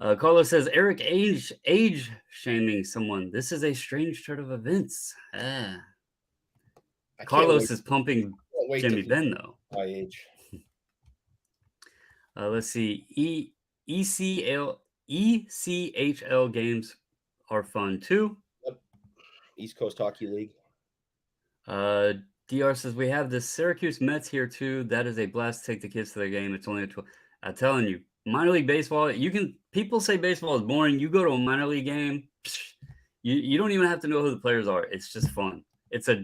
Carlos says, Eric age shaming someone. This is a strange turn of events. Carlos is pumping Jimmy Ben, though. My age. Let's see. ECHL games are fun too. Yep. East Coast Hockey League. DR says we have the Syracuse Mets here too. That is a blast to take the kids to their game. It's only I'm telling you, minor league baseball. People say baseball is boring. You go to a minor league game, you don't even have to know who the players are. It's just fun. It's a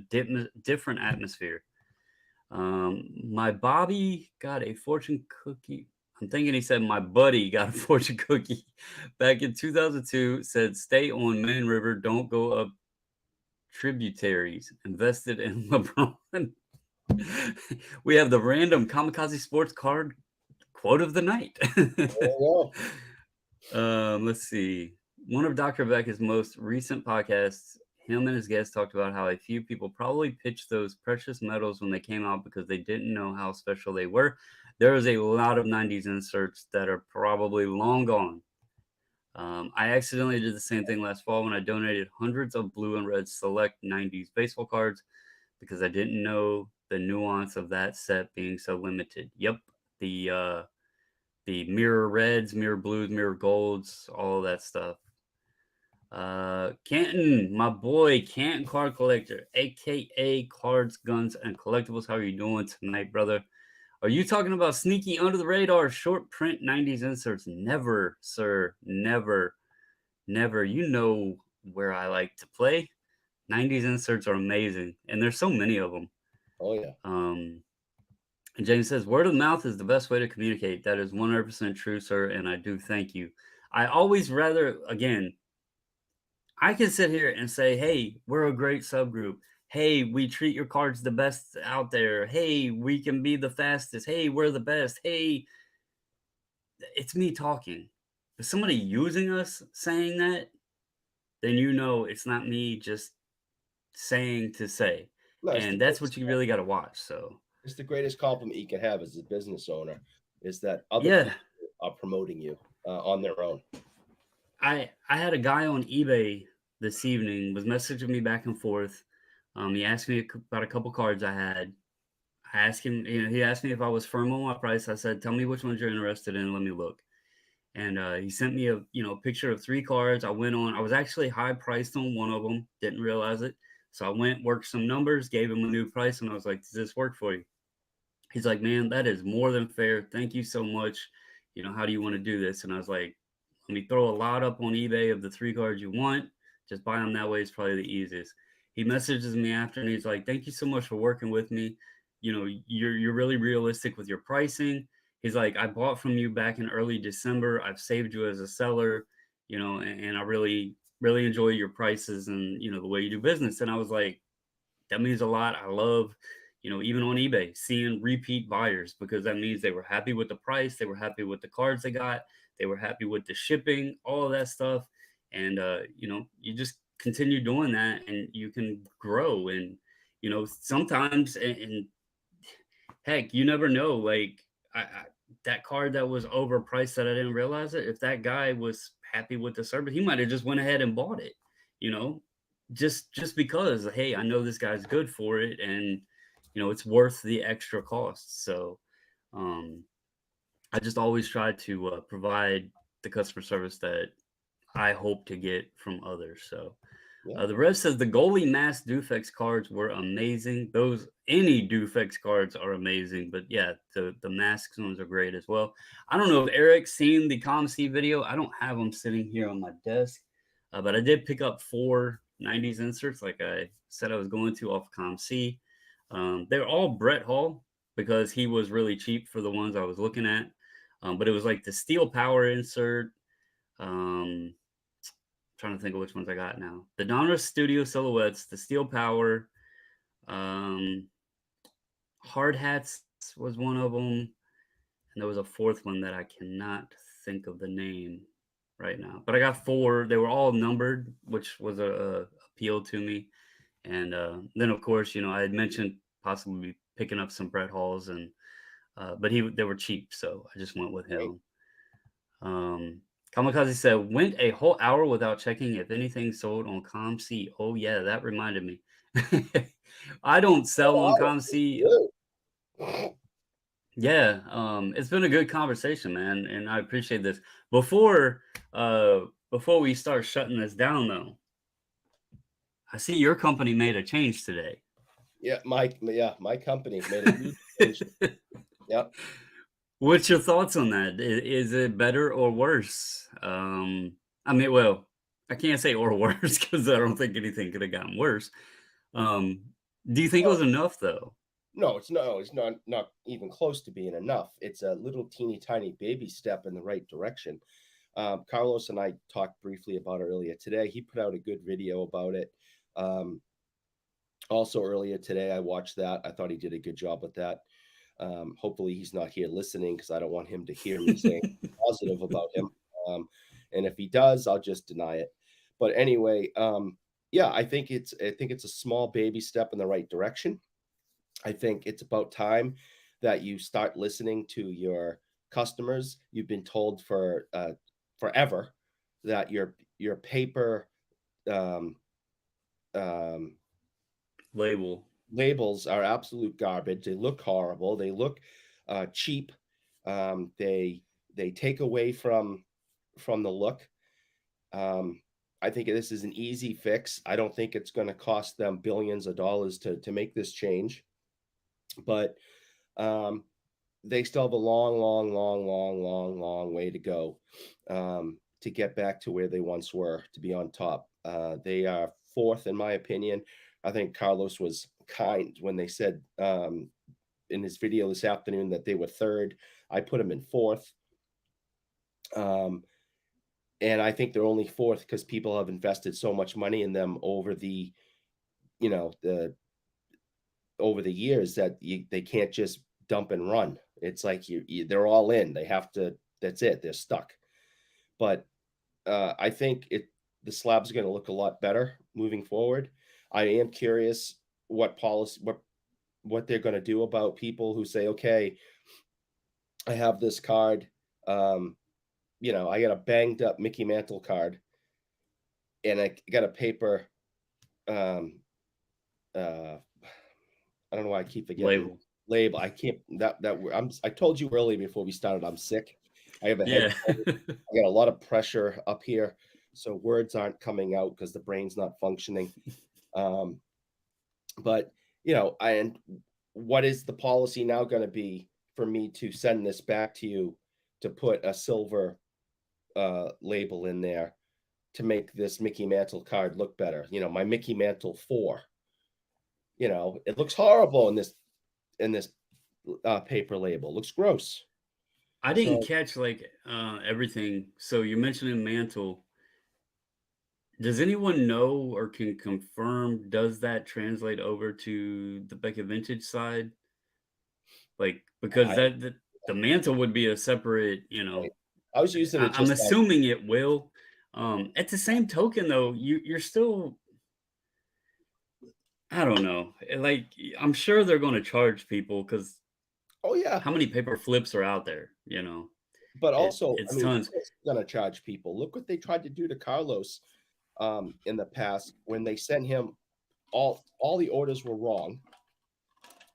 different atmosphere. My Bobby got a fortune cookie. I'm thinking he said my buddy got a fortune cookie back in 2002. Said stay on Main River, don't go up tributaries. Invested in LeBron. We have the random Kamikaze Sports card quote of the night. Let's see. One of Dr. Becca's most recent podcasts, him and his guests talked about how a few people probably pitched those precious metals when they came out because they didn't know how special they were. There is a lot of 90s inserts that are probably long gone. I accidentally did the same thing last fall when I donated hundreds of blue and red select 90s baseball cards because I didn't know the nuance of that set being so limited. Yep, the mirror reds, mirror blues, mirror golds, all of that stuff. Canton, my boy, Canton Card Collector, aka Cards, Guns, and Collectibles. How are you doing tonight, brother? Are you talking about sneaky under the radar short print 90s inserts? Never, sir. Never. You know where I like to play. 90s inserts are amazing, and there's so many of them. Oh, yeah. And James says, word of mouth is the best way to communicate. That is 100% true, sir, and I do thank you. I always rather, again, I can sit here and say, hey, we're a great subgroup. Hey, we treat your cards the best out there. Hey, we can be the fastest. Hey, we're the best. Hey, it's me talking. If somebody using us saying that, then it's not me just saying to say. No, and that's what you really got to watch. So it's the greatest compliment you can have as a business owner is that other people are promoting you on their own. I had a guy on eBay this evening was messaging me back and forth. He asked me about a couple cards I had. I asked him, he asked me if I was firm on my price. I said, tell me which ones you're interested in. Let me look. And he sent me a picture of 3 cards. I was actually high priced on one of them. Didn't realize it. So I went, worked some numbers, gave him a new price. And I was like, does this work for you? He's like, man, that is more than fair. Thank you so much. How do you want to do this? And I was like, let me throw a lot up on eBay of the 3 cards you want. Just buy them that way is probably the easiest. He messages me after and he's like, thank you so much for working with me. You're really realistic with your pricing. he's like, I bought from you back in early December. I've saved you as a seller, and I really, really enjoy your prices and, the way you do business. And I was like, that means a lot. I love, even on eBay, seeing repeat buyers because that means they were happy with the price, they were happy with the cards they got, they were happy with the shipping, all of that stuff. And you just continue doing that and you can grow. And sometimes and heck, you never know. Like that card that was overpriced that I didn't realize it. If that guy was happy with the service, he might have just went ahead and bought it. You know, just because hey, I know this guy's good for it, and it's worth the extra cost. So, um, I just always try to provide the customer service that I hope to get from others. So, Yeah. the Rev says the goalie mass Dufex cards were amazing. Those any Dufex cards are amazing, but yeah, the masks ones are great as well. I don't know if Eric's seen the ComC video. I don't have them sitting here on my desk, but I did pick up 4 90s inserts, like I said I was going to off ComC. They're all Brett Hall because he was really cheap for the ones I was looking at. But it was like the Steel Power insert. Um, Trying to think of which ones I got now. The Donruss Studio Silhouettes, the Steel Power, um, Hard Hats was one of them, and there was a fourth one that I cannot think of the name right now. But I got 4. They were all numbered, which was a appeal to me. And then, of course, I had mentioned possibly picking up some Brett Halls, and but they were cheap, so I just went with Right. him. Kamikaze said, went a whole hour without checking if anything sold on ComC. Oh, yeah, that reminded me. I don't sell on Oh, ComC. good. Yeah, it's been a good conversation, man, and I appreciate this. Before we start shutting this down, though, I see your company made a change today. Yeah, my company made a huge change. Yep. What's your thoughts on that? Is it better or worse? I mean, well, I can't say or worse because I don't think anything could have gotten worse. Um, do you think it Oh, was enough though? no, it's not even close to being enough. It's a little teeny tiny baby step in the right direction. Carlos and I talked briefly about it earlier today. He put out a good video about it. Um, Also earlier today, I watched that. I thought he did a good job with that. Hopefully, he's not here listening because I don't want him to hear me saying positive about him. And if he does, I'll just deny it. But anyway, yeah, I think it's a small baby step in the right direction. I think it's about time that you start listening to your customers. You've been told for forever that your paper um, um, Label. labels are absolute garbage. They look horrible. They look cheap. They take away from the look. Um, I think this is an easy fix. I don't think it's going to cost them billions of dollars to make this change, but um, they still have a long, long, long, long, long, long way to go to get back to where they once were, to be on top. They are fourth, in my opinion. I think Carlos was kind when they said in his video this afternoon that they were third. I put them in fourth. Um, and I think they're only fourth because people have invested so much money in them over the, you know, over the years that they can't just dump and run. It's like they're all in. They have to. That's it. They're stuck. But I think the slab's going to look a lot better moving forward. I am curious what they're going to do about people who say, okay, I have this card. I got a banged up Mickey Mantle card, and I got a paper. Uh, I don't know why I keep forgetting Label. label. I can't I told you earlier before we started, I'm sick. I have a head Yeah. cold. I got a lot of pressure up here, so words aren't coming out because the brain's not functioning. Um, but and what is the policy now going to be for me to send this back to you to put a silver label in there to make this Mickey Mantle card look better? My Mickey Mantle 4. It looks horrible in this paper label. Looks gross. I didn't So catch like everything. So you're mentioning Mantle. Does anyone know or can confirm, does that translate over to the Beckett Vintage side? Like, because I the Mantle would be a separate, I was using it I'm just as assuming it will. At the same token, though, you're still, I don't know. Like, I'm sure they're going to charge people because oh yeah, how many paper flips are out there? but also, I It's mean, of tons. course they're gonna charge people. Look what they tried to do to Carlos in the past when they sent him all the orders were wrong.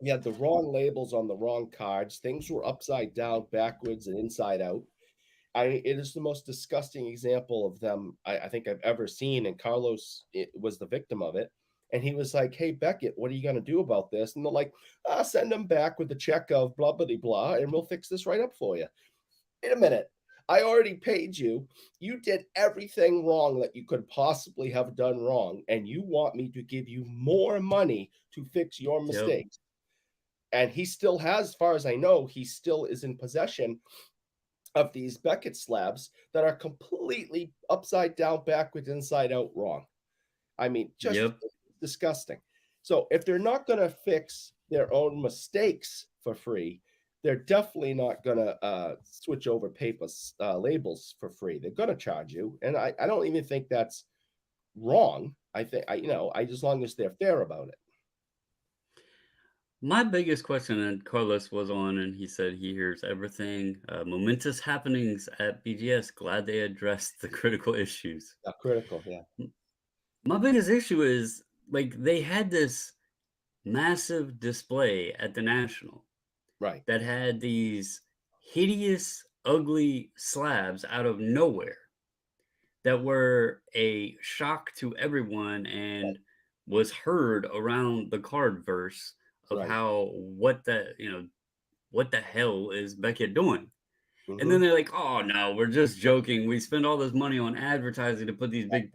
He had the wrong labels on the wrong cards. Things were upside down, backwards, and inside out. It is the most disgusting example of them I think I've ever seen. And Carlos was the victim of it. And he was like, "Hey Beckett, what are you going to do about this?" And they're like, "Send them back with the check of blah blah blah, and we'll fix this right up for you." Wait a minute. I already paid you. You did everything wrong that you could possibly have done wrong, and you want me to give you more money to fix your Yep. mistakes. And he still has, as far as I know, he still is in possession of these Beckett slabs that are completely upside down, backwards, inside out wrong. I mean, just Yep. disgusting. So if they're not going to fix their own mistakes for free, they're definitely not going to switch over paper labels for free. They're going to charge you, and I don't even think that's wrong. I think I as long as they're fair about it. My biggest question, and Carlos was on, and he said he hears everything. Momentous happenings at BGS. Glad they addressed the critical issues. Critical, yeah, My biggest issue is like they had this massive display at the National right, that had these hideous, ugly slabs out of nowhere that were a shock to everyone right, and was heard around the card verse of right. how what the hell is Beckett doing? And then Hmm. they're like, oh no, we're just joking. We spend all this money on advertising to put these big,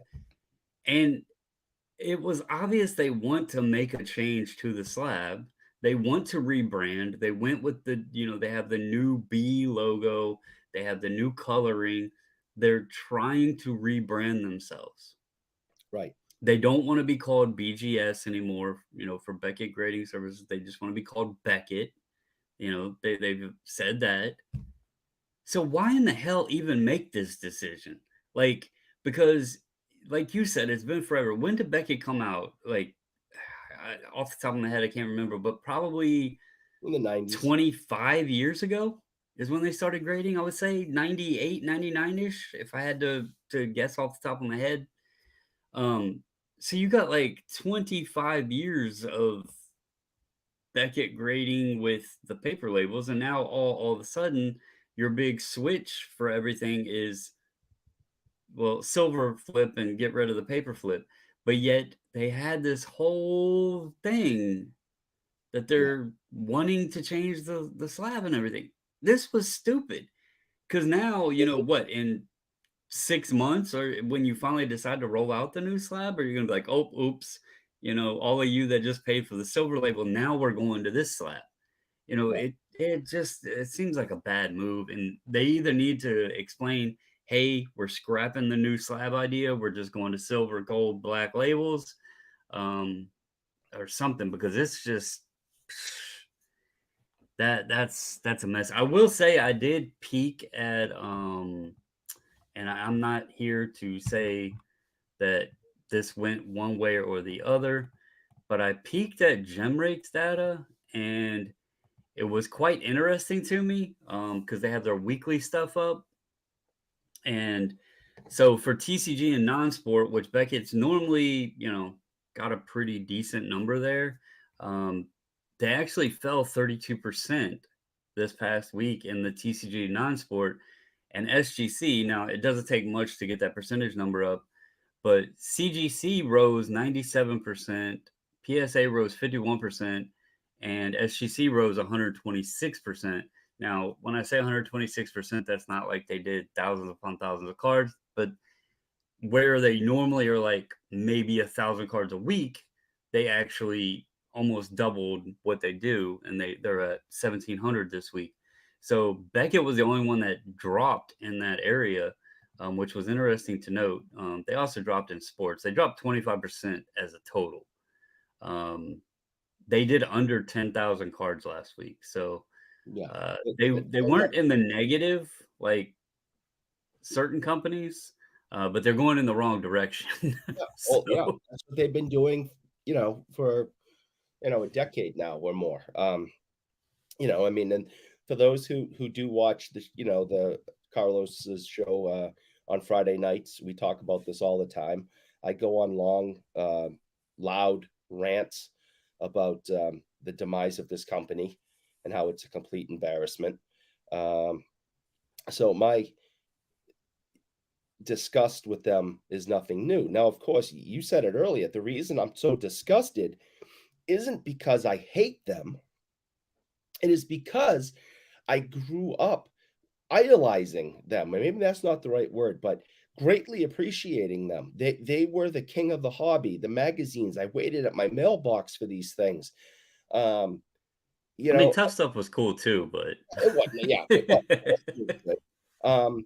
and it was obvious they want to make a change to the slab. They want to rebrand. They went with they have the new B logo, they have the new coloring. They're trying to rebrand themselves. Right, They don't want to be called BGS anymore, for Beckett Grading Services. They just want to be called Beckett. They've said that. So why in the hell even make this decision? Like, because like you said, it's been forever. When did Beckett come out? Like, off the top of my head, I can't remember, but probably in the 90s. 25 years ago is when they started grading. I would say 98, 99-ish, if I had to guess off the top of my head. Um, so you got like 25 years of Beckett grading with the paper labels, and now all of a sudden, your big switch for everything is, well, silver flip and get rid of the paper flip. But yet they had this whole thing that Yeah, they're wanting to change the slab and everything. This was stupid because now, what, in 6 months or when you finally decide to roll out the new slab, or you're gonna be like, oh, oops, all of you that just paid for the silver label, now we're going to this slab. right. It seems like a bad move, and they either need to explain, "Hey, we're scrapping the new slab idea. We're just going to silver, gold, black labels," um, or something, because it's just that's a mess. I will say I did peek at and I'm not here to say that this went one way or the other, but I peeked at gem rates data, and it was quite interesting to me because they have their weekly stuff up. And so for TCG and non-sport, which Beckett's normally, got a pretty decent number there, um, they actually fell 32% this past week in the TCG non-sport. And SGC, now it doesn't take much to get that percentage number up, but CGC rose 97%, PSA rose 51%, and SGC rose 126%. Now, when I say 126%, that's not like they did thousands upon thousands of cards, but where they normally are like maybe 1,000 cards a week, they actually almost doubled what they do, and they're at 1,700 this week. So Beckett was the only one that dropped in that area, which was interesting to note. They also dropped in sports. They dropped 25% as a total. Um, they did under 10,000 cards last week. So Yeah. they weren't in the negative like certain companies, but they're going in the wrong direction. Yeah. Oh, yeah. So That's what they've been doing, for, a decade now or more. I mean, and for those who do watch the Carlos's show on Friday nights, we talk about this all the time. I go on long, loud rants about the demise of this company and how it's a complete embarrassment. Um, so my disgust with them is nothing new. Now, of course, you said it earlier. The reason I'm so disgusted isn't because I hate them. It is because I grew up idolizing them. Maybe that's not the right word, but greatly appreciating them. They were the king of the hobby, the magazines. I waited at my mailbox for these things. Um, you I mean, know, tough stuff was cool too, but it wasn't, yeah, it wasn't good. Um,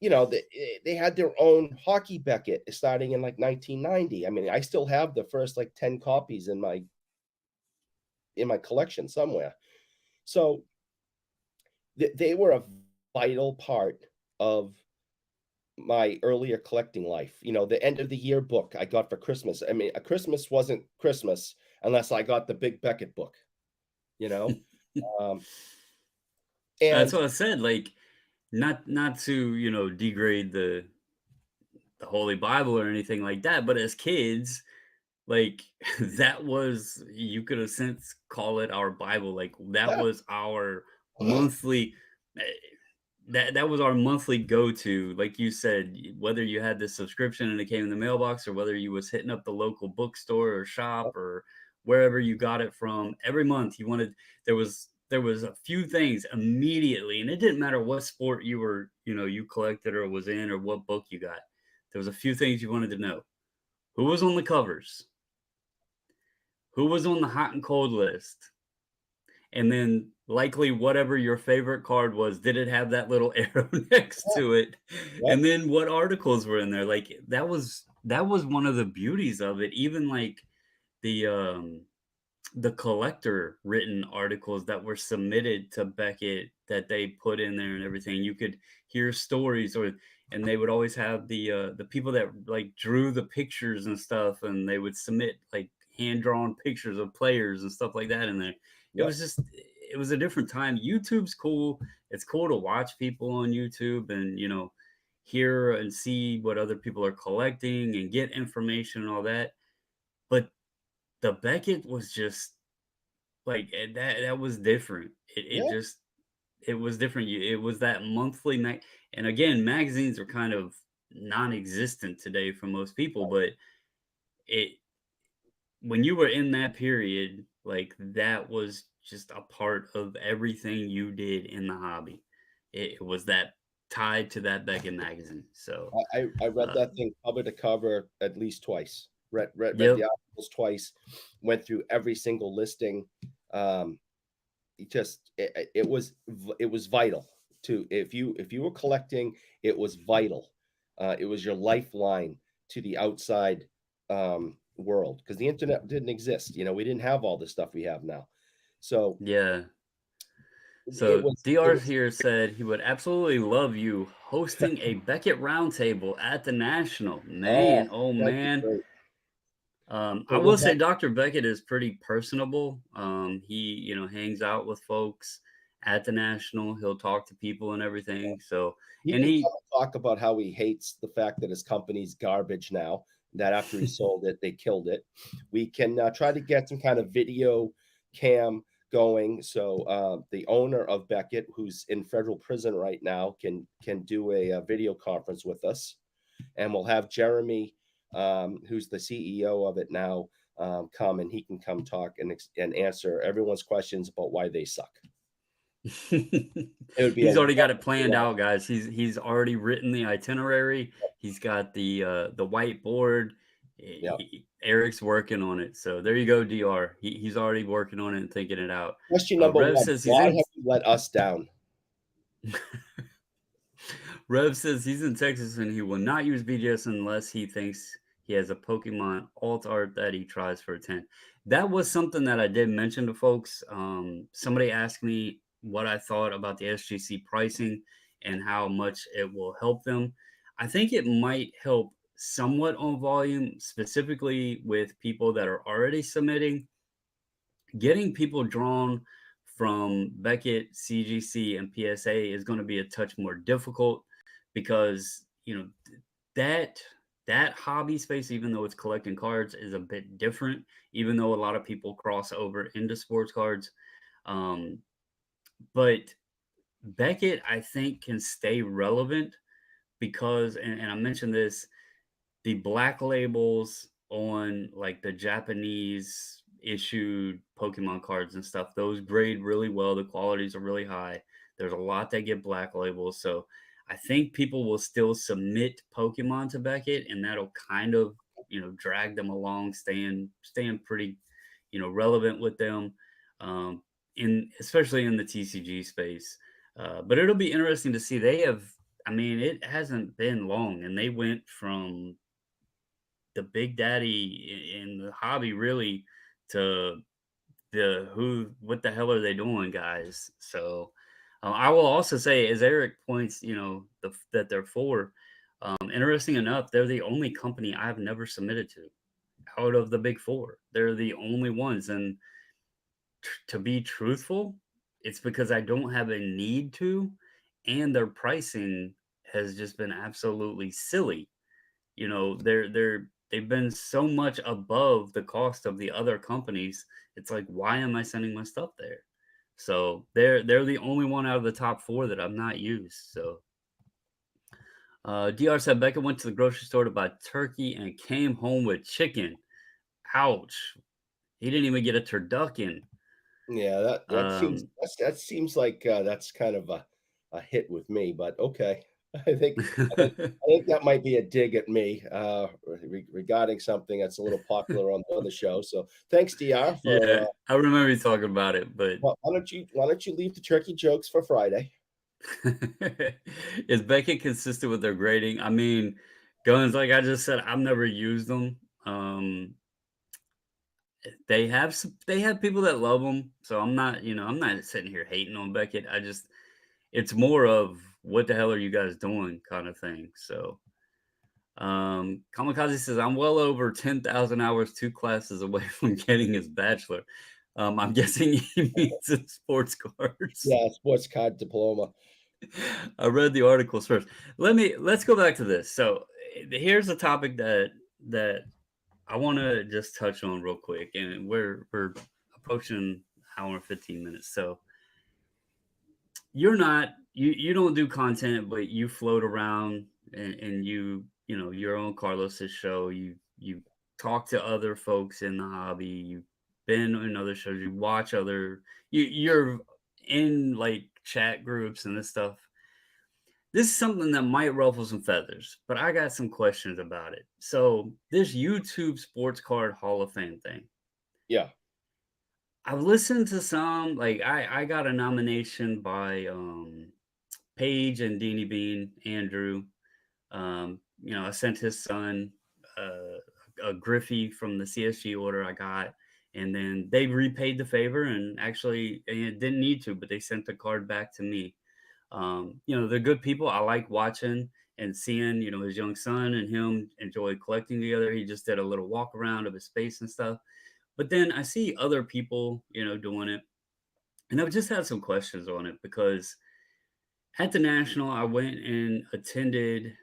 they had their own hockey Beckett starting in like 1990. I mean, I still have the first like 10 copies in my collection somewhere. So they were a vital part of my earlier collecting life. The end of the year book I got for Christmas. I mean, a Christmas wasn't Christmas unless I got the Big Beckett book, you know? Um, that's and what I said. Like, not to degrade the Holy Bible or anything like that, but as kids, like that was you could have since call it our Bible. Like that yeah, was our monthly. eh, that was our monthly go-to. Like you said, whether you had this subscription and it came in the mailbox, or whether you was hitting up the local bookstore or shop or wherever you got it from, every month you wanted there was a few things immediately, and it didn't matter what sport you collected or was in or what book you got. There was a few things you wanted to know. Who was on the covers? Who was on the hot and cold list? And then likely whatever your favorite card was, did it have that little arrow next to it? yeah, And then what articles were in there? Like that was one of the beauties of it. Even like the um the collector written articles that were submitted to Beckett that they put in there and everything. You could hear stories, and they would always have the people that like drew the pictures and stuff, and they would submit like hand drawn pictures of players and stuff like that in there. It yeah, was just it was a different time. YouTube's cool. It's cool to watch people on YouTube and hear and see what other people are collecting and get information and all that. But the Beckett was just like, that was different. It yeah, just it was different. It was that monthly and again, magazines are kind of non-existent today for most people, but it when you were in that period, like, that was just a part of everything you did in the hobby. It was that tied to that Beckett magazine. So, I read uh, that thing cover to cover at least twice. Read the yep. articles twice. Went through every single listing. Um, it was vital to if you were collecting. It was vital. It was your lifeline to the outside world because the internet didn't exist. We didn't have all the stuff we have now. So Yeah. it So was it DR was here said he would absolutely love you hosting a Beckett roundtable at the National. oh, Man, oh that'd be man. great. I So will we'll say have Dr. Beckett is pretty personable. He, hangs out with folks at the National. He'll talk to people and everything. So, he and can come he, and talk about how he hates the fact that his company's garbage now. That after he sold it, they killed it. We can try to get some kind of video cam going, so the owner of Beckett, who's in federal prison right now, can do a video conference with us, and we'll have Jeremy, who's the CEO of it now, come and he can come talk and answer everyone's questions about why they suck. It would be a he's already got it wonderful planned laugh. out, guys. He's already written the itinerary. He's got the whiteboard. Yeah. Eric's working on it. So there you go, DR. He's already working on it and thinking it out. Question number Rev one: says he's why in. have you let us down? Rev says he's in Texas and he will not use BGS unless he thinks he has a Pokemon alt art that he tries for a 10. That was something that I did mention to folks. Somebody asked me what I thought about the SGC pricing and how much it will help them. I think it might help somewhat on volume, specifically with people that are already submitting. Getting people drawn from Beckett, CGC, and PSA is going to be a touch more difficult because that that hobby space, even though it's collecting cards, is a bit different. Even though a lot of people cross over into sports cards, um, but Beckett, I think, can stay relevant because, and I mentioned this, the black labels on like the Japanese issued Pokemon cards and stuff, those grade really well. The qualities are really high. There's a lot that get black labels. So I think people will still submit Pokemon to Beckett and that'll kind of, drag them along, staying pretty, relevant with them. In especially in the TCG space. But it'll be interesting to see. I mean, it hasn't been long, and they went from the big daddy in the hobby really to what the hell are they doing, guys? So I will also say, as Eric points, that they're for. Interesting enough, they're the only company I've never submitted to out of the big four. They're the only ones, and to be truthful, it's because I don't have a need to, and their pricing has just been absolutely silly. They've been so much above the cost of the other companies. It's like, why am I sending my stuff there? So they're the only one out of the top four that I've not used. So DR said Becca went to the grocery store to buy turkey and came home with chicken. Ouch. He didn't even get a turducken. Yeah, Um, that seems like that's kind of a hit with me, but okay. I think I think I think that might be a dig at me regarding something that's a little popular on the show. So thanks, DR, for yeah, I remember you talking about it, but why don't you leave the turkey jokes for Friday? is Beckett consistent with their grading? I mean, guns, like I just said, I've never used them. They have people that love them, so I'm not sitting here hating on Beckett. It's more of what the hell are you guys doing kind of thing. So, Kamikaze says I'm well over 10,000 hours, two classes away from getting his bachelor. I'm guessing he means in sports cards. Yeah, sports card diploma. I read the articles first. Let's go back to this. So here's a topic that I want to just touch on real quick, and we're approaching hour and 15 minutes. So you don't do content, but you float around and you're on Carlos's show. You talk to other folks in the hobby. You've been in other shows. You watch you're in like chat groups and this stuff. This is something that might ruffle some feathers, but I got some questions about it. So this YouTube Sports Card Hall of Fame thing. Yeah. I've listened to some, like I got a nomination by Paige and Deanie Bean, Andrew. I sent his son a Griffey from the CSG order I got, and then they repaid the favor and actually and it didn't need to, but they sent the card back to me. They're good people. I like watching and seeing, his young son and him enjoy collecting together. He just did a little walk around of his space and stuff. But then I see other people, doing it. And I've just had some questions on it because at the National, I went and attended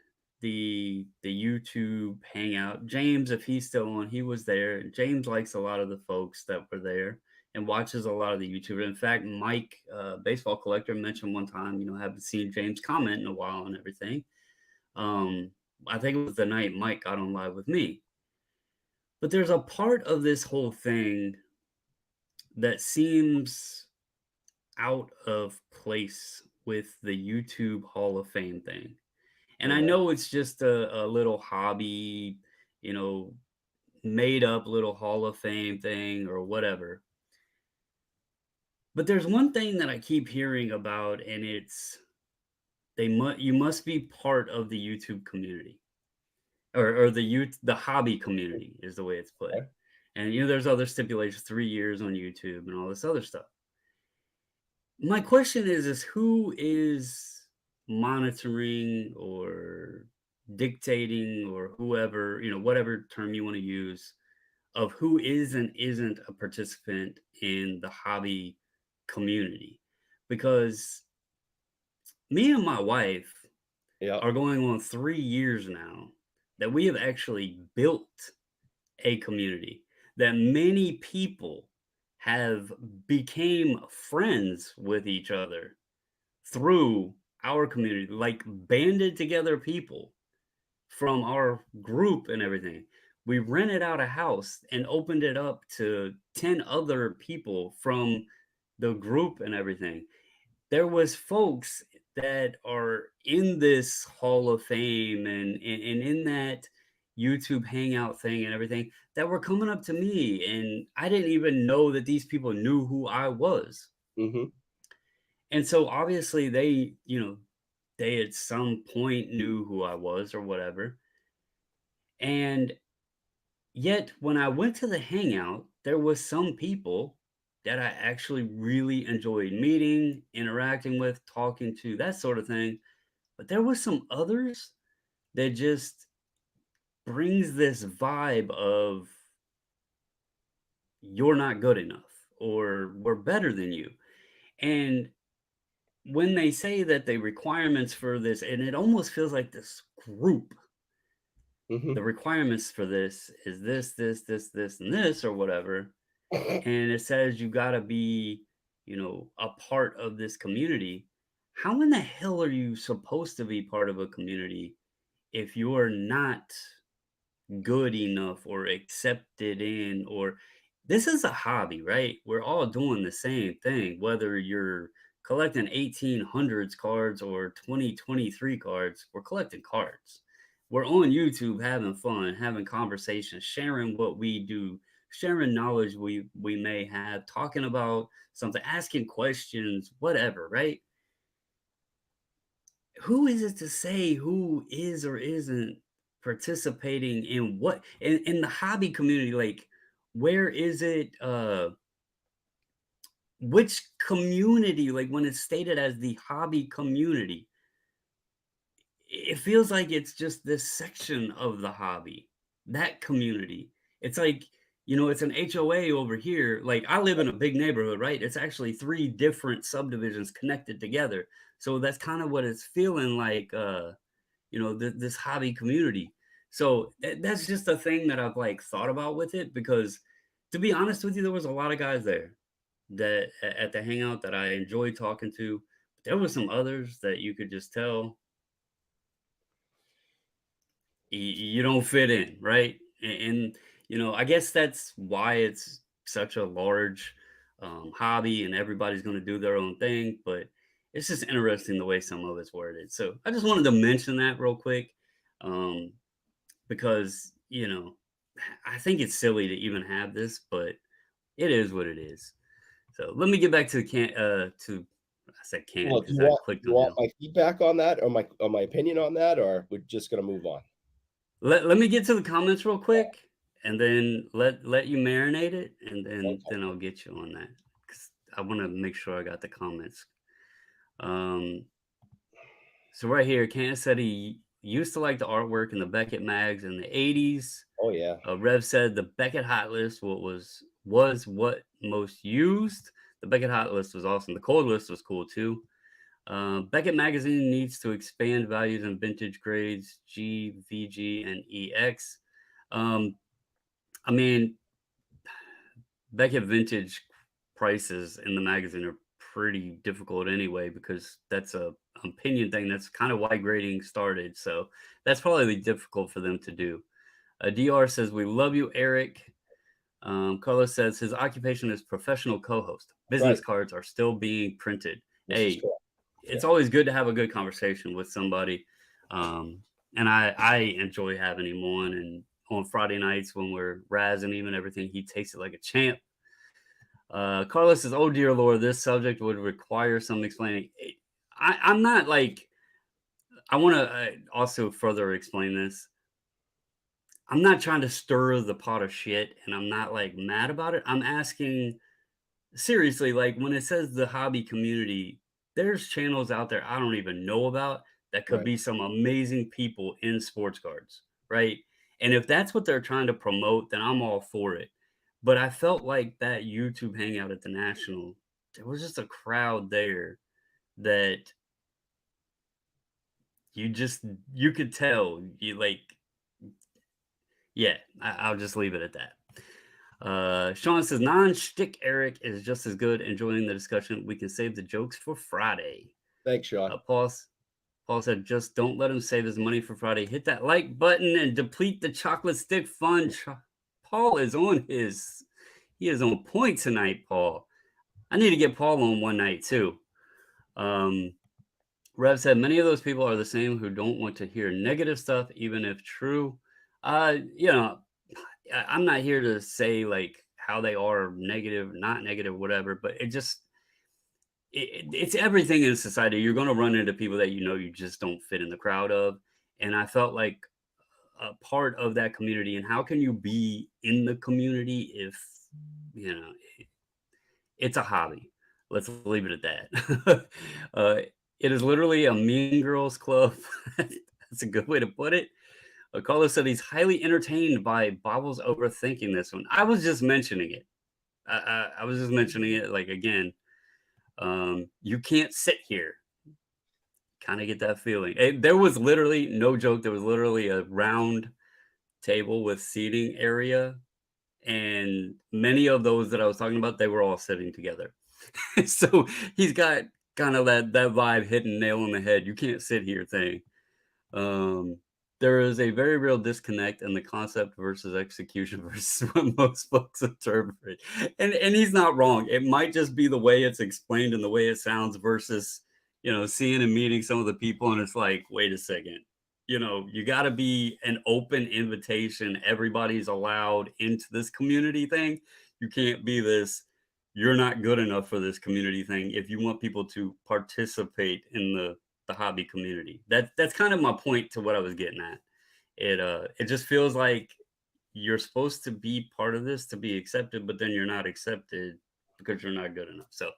the YouTube hangout. James, if he's still on, he was there. James likes a lot of the folks that were there and watches a lot of the YouTubers. In fact, Mike, baseball collector, mentioned one time, haven't seen James comment in a while and everything. I think it was the night Mike got on live with me. But there's a part of this whole thing that seems out of place with the YouTube Hall of Fame thing. And I Okay. know it's just a little hobby, you know, made up little Hall of Fame thing or whatever. But there's one thing that I keep hearing about, and it's you must be part of the YouTube community, or the hobby community is the way it's put. Okay. And there's other stipulations, 3 years on YouTube and all this other stuff. My question is who is monitoring or dictating, or whoever, whatever term you want to use, of who is and isn't a participant in the hobby community? Because me and my wife Yeah. are going on 3 years now that we have actually built a community, that many people have became friends with each other through our community, like banded together people from our group and everything. We rented out a house and opened it up to 10 other people from the group and everything. There was folks that are in this Hall of Fame and in that YouTube hangout thing and everything, that were coming up to me, and I didn't even know that these people knew who I was. Hmm. And so obviously they at some point knew who I was or whatever. And yet when I went to the hangout, there was some people that I actually really enjoyed meeting, interacting with, talking to, that sort of thing. But there was some others that just brings this vibe of you're not good enough or we're better than you. And when they say that the requirements for this, and it almost feels like this group, the Hmm. requirements for this is this, and this, or whatever. And it says you got to be, a part of this community. How in the hell are you supposed to be part of a community if you're not good enough or accepted in? Or this is a hobby, right? We're all doing the same thing, whether you're collecting 1800s cards or 2023 cards. We're collecting cards. We're on YouTube having fun, having conversations, sharing what we do, sharing knowledge we may have, talking about something, asking questions, whatever, right? Who is it to say who is or isn't participating in what in the hobby community? Like, where is it, which community? Like, when it's stated as the hobby community, it feels like it's just this section of the hobby, that community. It's like, it's an HOA over here. Like, I live in a big neighborhood, right? It's actually three different subdivisions connected together. So that's kind of what it's feeling like, this hobby community. So that's just a thing that I've like thought about with it, because to be honest with you, there was a lot of guys there that at the hangout that I enjoyed talking to. But there was some others that you could just tell you don't fit in, right? And I guess that's why it's such a large hobby, and everybody's going to do their own thing. But it's just interesting the way some of it's worded. So I just wanted to mention that real quick, um, because I think it's silly to even have this, but it is what it is. So let me get back to the can to I said can Well, do because you I want clicked you on want him. my feedback on that, or my opinion on that, or we're just gonna move on? Let me get to the comments real quick, and then let you marinate it, and then Okay. I'll get you on that, because I want to make sure I got the comments. Um, so right here, Candace said he used to like the artwork in the Beckett mags in the 80s. Oh yeah. Rev said the Beckett Hot List was what most used. The Beckett Hot List was awesome. The Cold List was cool too. Beckett Magazine needs to expand values in vintage grades G, VG, and EX. Um, I mean, Beckett vintage prices in the magazine are pretty difficult anyway, because that's a opinion thing. That's kind of why grading started. So that's probably difficult for them to do. DR says, we love you, Eric. Carlos says his occupation is professional co-host. Business Right. cards are still being printed. This is Hey, correct. it's Yeah. always good to have a good conversation with somebody. And I enjoy having him on. And on Friday nights when we're razzing him and everything, he takes it like a champ. Carlos says, oh dear Lord, this subject would require some explaining. I'm not like I want to also further explain this. I'm not trying to stir the pot of shit, and I'm not like mad about it. I'm asking seriously, like when it says the hobby community, there's channels out there I don't even know about that could Right. be some amazing people in sports cards, right? And if that's what they're trying to promote, then I'm all for it. But I felt like that YouTube hangout at the National, there was just a crowd there that you just you could tell you like yeah, I'll just leave it at that. Sean says non-shtick Eric is just as good. Enjoying the discussion. We can save the jokes for Friday. Thanks, Sean. Paul said, just don't let him save his money for Friday. Hit that like button and deplete the chocolate stick fund. Paul is he is on point tonight, Paul. I need to get Paul on one night too. Um, Rev said, many of those people are the same who don't want to hear negative stuff, even if true. You know, I'm not here to say like how they are negative, not negative, whatever, but it's everything in society. You're going to run into people that you just don't fit in the crowd of. And I felt like a part of that community. And how can you be in the community if, you know, it's a hobby? Let's leave it at that. It is literally a mean girls club. That's a good way to put it. Carlos said he's highly entertained by Bobbles overthinking this one. I was just mentioning it. I was just mentioning it like again. You can't sit here. Kind of get that feeling. There was literally no joke. There was literally a round table with seating area, and many of those that I was talking about, they were all sitting together. So he's got kind of that vibe hitting nail on the head. You can't sit here thing. Um, there is a very real disconnect in the concept versus execution versus what most folks interpret. And he's not wrong. It might just be the way it's explained and the way it sounds versus, seeing and meeting some of the people and it's like, wait a second. You got to be an open invitation. Everybody's allowed into this community thing. You can't be this you're not good enough for this community thing if you want people to participate in the hobby community. That's kind of my point to what I was getting at. It just feels like you're supposed to be part of this to be accepted, but then you're not accepted because you're not good enough. So,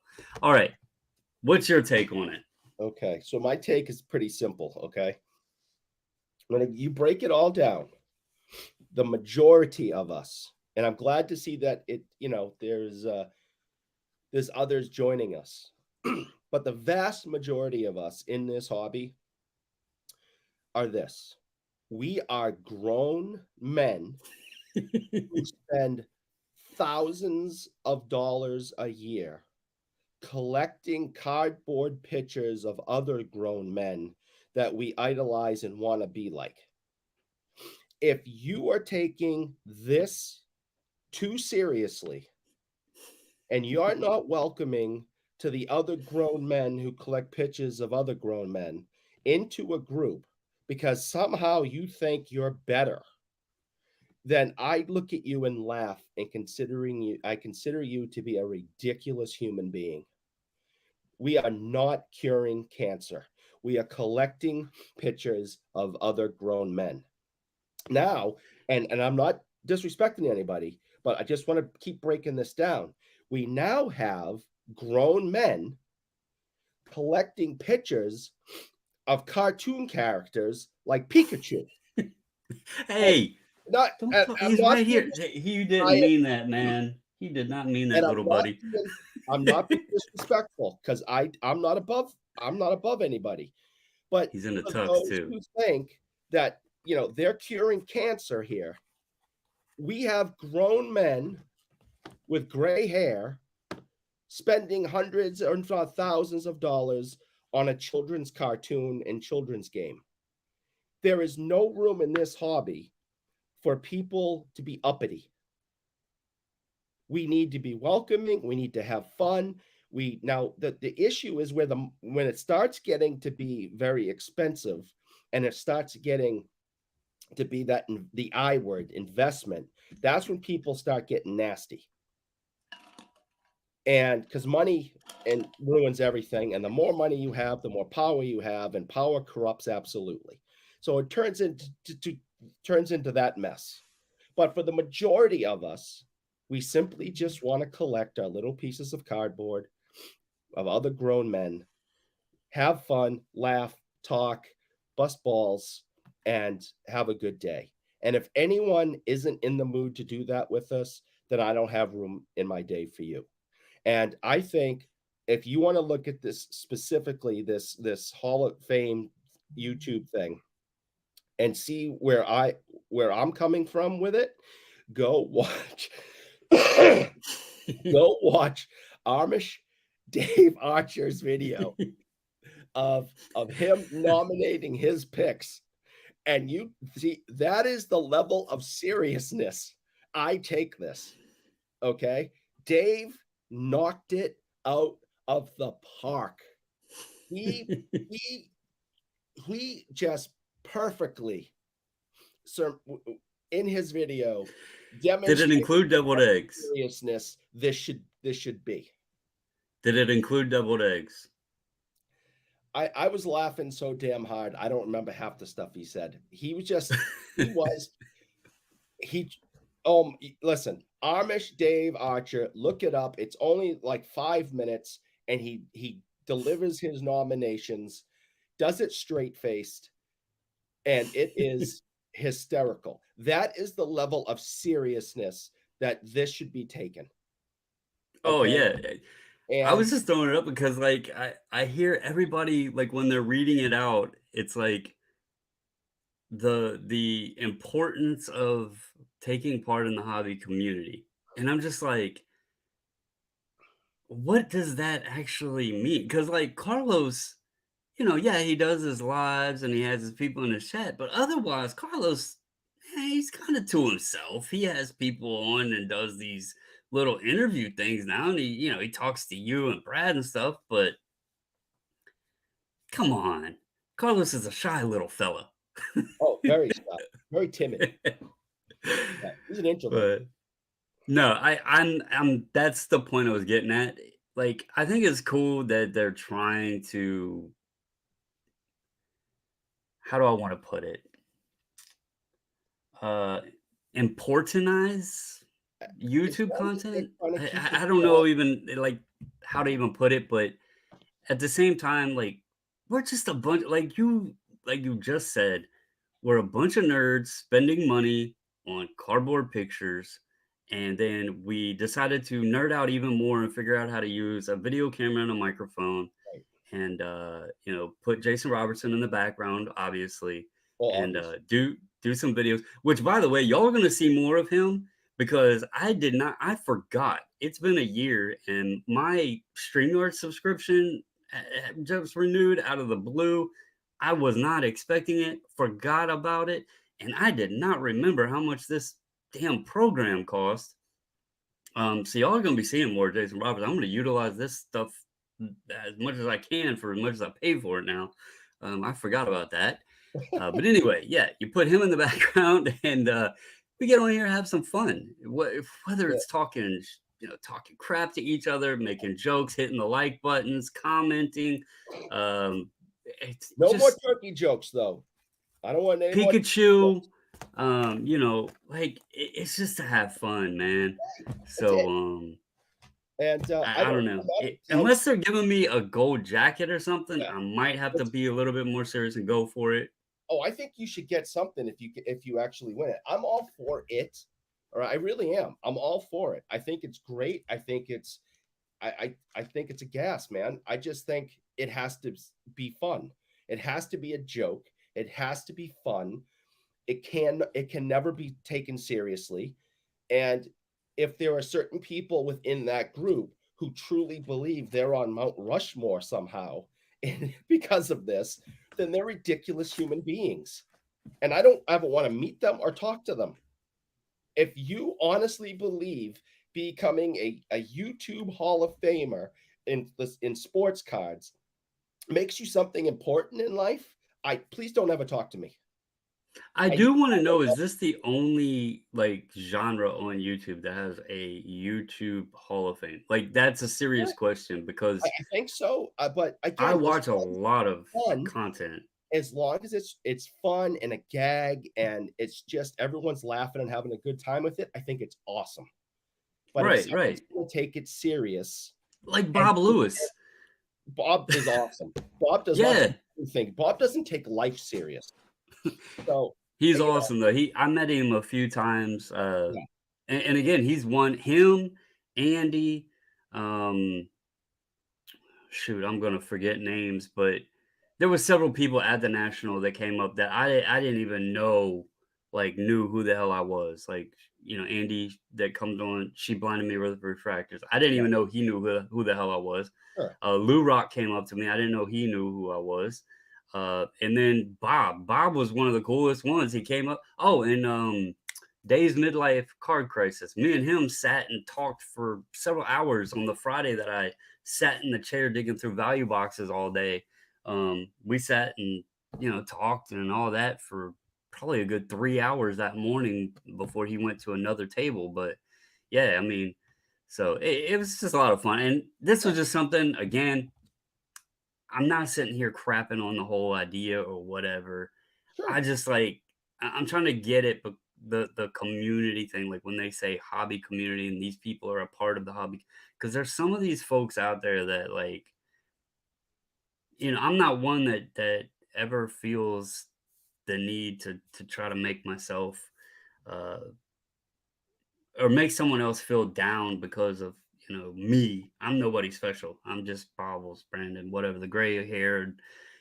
all right, what's your take on it? Okay, so my take is pretty simple. Okay, when you break it all down, the majority of us, and I'm glad to see that there's others joining us, but the vast majority of us in this hobby are this: we are grown men who spend thousands of dollars a year collecting cardboard pictures of other grown men that we idolize and want to be like. If you are taking this too seriously and you're not welcoming to the other grown men who collect pictures of other grown men into a group because somehow you think you're better, then I look at you and laugh and I consider you to be a ridiculous human being. We are not curing cancer. We are collecting pictures of other grown men. Now, and I'm not disrespecting anybody, but I just want to keep breaking this down. We now have grown men collecting pictures of cartoon characters like Pikachu. Hey, Not, I'm he's not right being here. He didn't I, mean that, man. He did not mean that, and little buddy. I'm not being disrespectful because I'm not above anybody. But He's in the for tux those too. who think that they're curing cancer here, we have grown men with gray hair spending hundreds or if not thousands of dollars on a children's cartoon and children's game. There is no room in this hobby for people to be uppity. We need to be welcoming. We need to have fun. The issue is when it starts getting to be very expensive, and it starts getting to be the I word investment. That's when people start getting nasty. And because money and ruins everything, and the more money you have, the more power you have, and power corrupts absolutely. So it turns into that mess. But for the majority of us, we simply just want to collect our little pieces of cardboard of other grown men, have fun, laugh, talk, bust balls, and have a good day. And if anyone isn't in the mood to do that with us, then I don't have room in my day for you. And I think if you want to look at this specifically, this Hall of Fame YouTube thing, and see where I'm coming from with it, go watch go watch Amish Dave Archer's video of him nominating his picks. And you see, that is the level of seriousness I take this. Okay. Dave knocked it out of the park. He he just perfectly in his video Did it demonstrated include deviled eggs? seriousness this should be. Did it include deviled eggs? I was laughing so damn hard. I don't remember half the stuff he said. He listen, Amish Dave Archer, look it up. It's only like 5 minutes, and he delivers his nominations, does it straight faced, and it is hysterical. That is the level of seriousness that this should be taken. Oh Okay. yeah. I And was just throwing it up because like I hear everybody like when they're reading it out, it's like the importance of taking part in the hobby community. And I'm just like, what does that actually mean? Because like Carlos, yeah, he does his lives and he has his people in his chat, but otherwise, Carlos, he's kind of to himself. He has people on and does these little interview things now, and he talks to you and Brad and stuff. But come on, Carlos is a shy little fella. very shy, very timid. Yeah, he's an introvert. But no, I'm that's the point I was getting at. Like, I think it's cool that they're trying to, how do I want to put it? Uh Importantize As YouTube long as they're content. trying to I, keep I it I don't fun. know even like how to even put it, but at the same time, like we're just a bunch like you just said, we're a bunch of nerds spending money on cardboard pictures, and then we decided to nerd out even more and figure out how to use a video camera and a microphone, Right. and put Jason Robertson in the background, obviously, Well, and obviously. do some videos. Which, by the way, y'all are gonna see more of him because I forgot. It's been a year, and my StreamYard subscription just renewed out of the blue. I was not expecting it, forgot about it, and I did not remember how much this damn program cost. So y'all are gonna be seeing more Jason Roberts. I'm gonna utilize this stuff as much as I can for as much as I pay for it now. I forgot about that. But anyway, yeah, you put him in the background, and we get on here and have some fun. Whether Yeah. it's talking crap to each other, making jokes, hitting the like buttons, commenting. It's No more just turkey jokes, though. I don't want any more Pikachu. jokes. Like it's just to have fun, man. That's So it. And I I don't don't know. know. That sounds Unless they're giving me a gold jacket or something, yeah. I might have to It's, be a little bit more serious and go for it. oh, I think you should get something if you actually win it. I'm all for it. Or I really am. I'm all for it. I think it's great. I think it's a gas, man. I just think it has to be fun. It has to be a joke. It has to be fun. It can never be taken seriously. And if there are certain people within that group who truly believe they're on Mount Rushmore somehow and because of this, then they're ridiculous human beings. And I don't ever want to meet them or talk to them. If you honestly believe becoming a YouTube Hall of Famer in sports cards makes you something important in life, I please don't ever talk to me. I I used do want to to know, is love this the only like genre on YouTube that has a YouTube Hall of Fame? Like that's a serious it. question because I think so, but I again, watch a lot of fun content. as long as it's fun and a gag and it's just everyone's laughing and having a good time with it, I think it's awesome. But if Right, someone's right. gonna take it serious Like and Bob Lewis. Bob is awesome. Bob does not Yeah, take anything. Bob doesn't take life serious. So, he's you know, awesome though. I met him a few times. yeah, And again, he's one him, Andy, um, shoot, I'm gonna forget names, but there was several people at the national that came up that I didn't even know like knew who the hell I was. Like, Andy that comes on, she blinded me with refractors. I didn't yeah, even know he knew who the hell I was. sure. Lou Rock came up to me. I didn't know he knew who I was. And then Bob. Bob was one of the coolest ones. He came up. Oh, and Dave's midlife card crisis. Me and him sat and talked for several hours on the Friday that I sat in the chair digging through value boxes all day. We sat and talked and all that for probably a good 3 hours that morning before he went to another table. But yeah, I mean, so it was just a lot of fun. And this was just something again. I'm not sitting here crapping on the whole idea or whatever. Sure. I just like I'm trying to get it, but the community thing, like when they say hobby community and these people are a part of the hobby, because there's some of these folks out there that like, I'm not one that ever feels the need to try to make myself uh or make someone else feel down because of me. I'm nobody special. I'm just Bobbles, Brandon, whatever, the gray haired,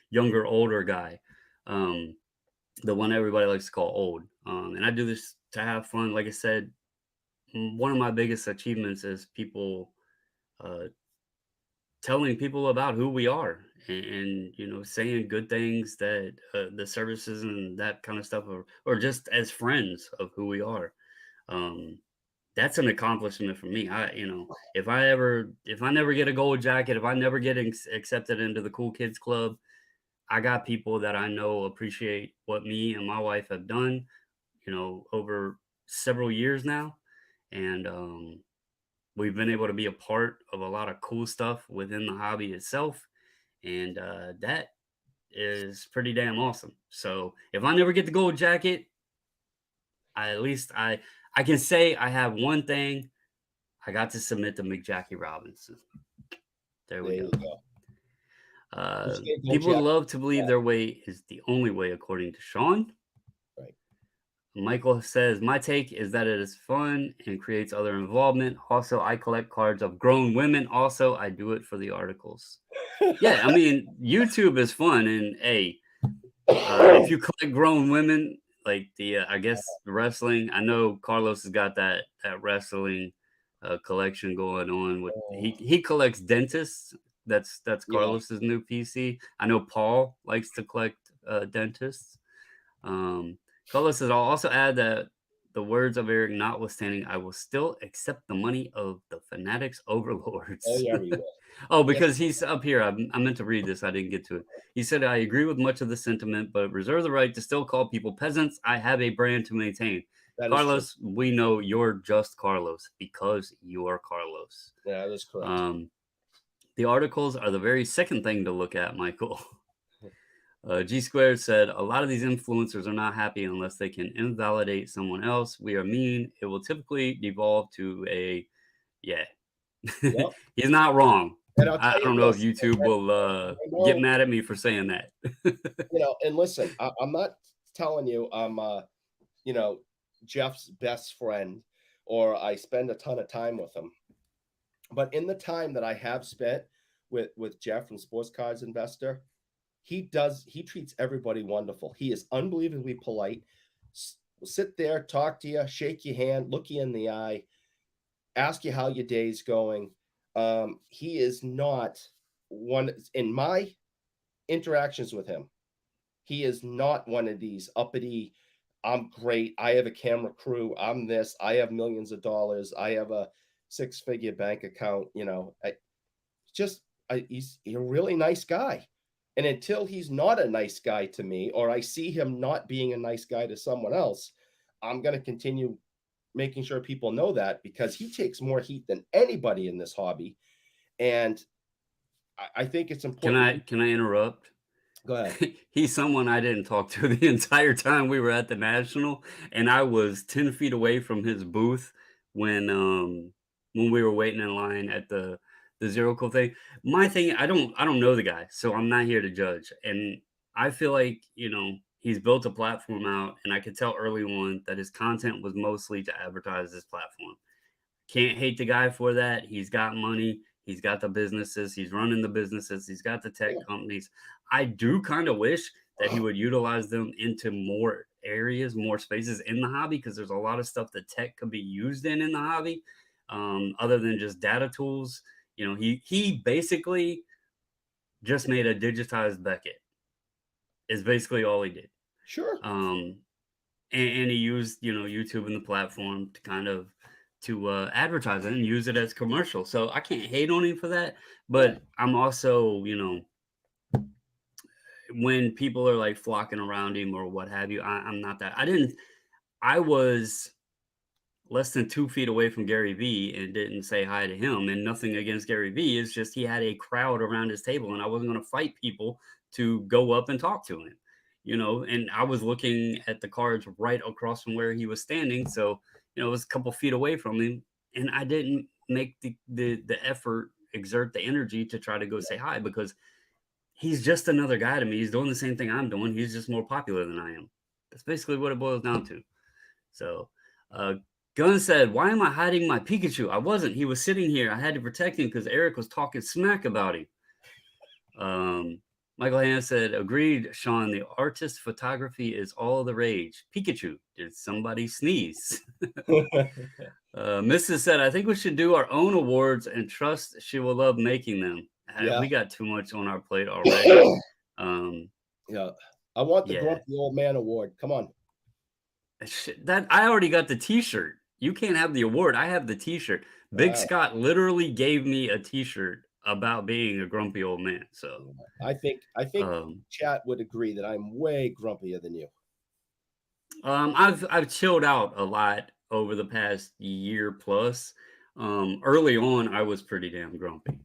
younger, older guy. Um, the one everybody likes to call old. And I do this to have fun. Like I said, one of my biggest achievements is people uh, telling people about who we are and saying good things that the services and that kind of stuff, or just as friends of who we are. Um, that's an accomplishment for me. If I never get a gold jacket, if I never get accepted into the cool kids club, I got people that I know appreciate what me and my wife have done, over several years now. And we've been able to be a part of a lot of cool stuff within the hobby itself. And that is pretty damn awesome. So if I never get the gold jacket, at least I can say I have one thing. I got to submit to McJackie Robinson. There There we you go. go. Just go People Jack. love to believe their way is the only way, according to Sean. Right. Michael says, my take is that it is fun and creates other involvement. Also, I collect cards of grown women. Also, I do it for the articles. Yeah, I mean, YouTube is fun. And hey, if you collect grown women, like I guess the wrestling, I know Carlos has got that wrestling collection going on. With Oh, he collects dentists. That's yeah. Carlos's new PC. I know Paul likes to collect dentists. Um, Carlos says, I'll also add that the words of Eric notwithstanding, I will still accept the money of the fanatics Oh, overlords. yeah, we will. Oh, Yes, because he's up here. I meant to read this. I didn't get to it. He said, I agree with much of the sentiment, but reserve the right to still call people peasants. I have a brand to maintain. that is true. Carlos, we know you're just Carlos because you are Carlos. Yeah, that is correct. Um, the articles are the very second thing to look at, Michael. G Squared said, a lot of these influencers are not happy unless they can invalidate someone else. We are mean. It will typically devolve to a, yeah. Yep. He's not wrong. And I'll I tell you don't know if this, YouTube and will I get know, mad at me for saying that. and listen, I'm not telling you I'm, you know, Jeff's best friend or I spend a ton of time with him. But in the time that I have spent with Jeff from Sports Cards Investor, he treats everybody wonderful. He is unbelievably polite. Sit there, talk to you, shake your hand, look you in the eye, ask you how your day's going. He is not one in my interactions with him. He is not one of these uppity. I'm great. I have a camera crew. I'm this. I have millions of dollars. I have a six-figure bank account. He's a really nice guy, And until he's not a nice guy to me, or I see him not being a nice guy to someone else, I'm going to continue making sure people know that, because he takes more heat than anybody in this hobby. And I think it's Can important. I interrupt? Go ahead. He's someone I didn't talk to the entire time we were at the national, and I was 10 feet away from his booth when we were waiting in line at the Zero Cool thing. My thing, I don't know the guy, so I'm not here to judge. And I feel like, he's built a platform out, and I could tell early on that his content was mostly to advertise this platform. Can't hate the guy for that. He's got money. He's got the businesses. He's running the businesses. He's got the tech companies. I do kind of wish that he would utilize them into more areas, more spaces in the hobby, because there's a lot of stuff that tech could be used in the hobby, other than just data tools. He basically just made a digitized Beckett. Is basically all he did. Sure. And he used YouTube and the platform to kind of to advertise it and use it as commercial. So I can't hate on him for that, but I'm also when people are like flocking around him or what have you, I'm not that. I was less than 2 feet away from Gary Vee and didn't say hi to him. And nothing against Gary Vee. It's just he had a crowd around his table, and I wasn't going to fight people to go up and talk to him. And I was looking at the cards right across from where he was standing. So, it was a couple feet away from him. And I didn't make the effort, exert the energy to try to go say hi, because he's just another guy to me. He's doing the same thing I'm doing. He's just more popular than I am. That's basically what it boils down to. So, Gunn said, "Why am I hiding my Pikachu? I wasn't. He was sitting here. I had to protect him because Eric was talking smack about him." Michael Hanna said, "Agreed, Sean. The artist photography is all the rage. Pikachu, did somebody sneeze?" Mrs. said, "I think we should do our own awards and trust she will love making them." Yeah. We got too much on our plate already. Yeah. I want the Yeah. Grumpy Old Man Award. Come on. That I already got the T-shirt. You can't have the award. I have the T-shirt. Big Scott literally gave me a T-shirt about being a grumpy old man. So I think chat would agree that I'm way grumpier than you. I've chilled out a lot over the past year plus. Early on, I was pretty damn grumpy.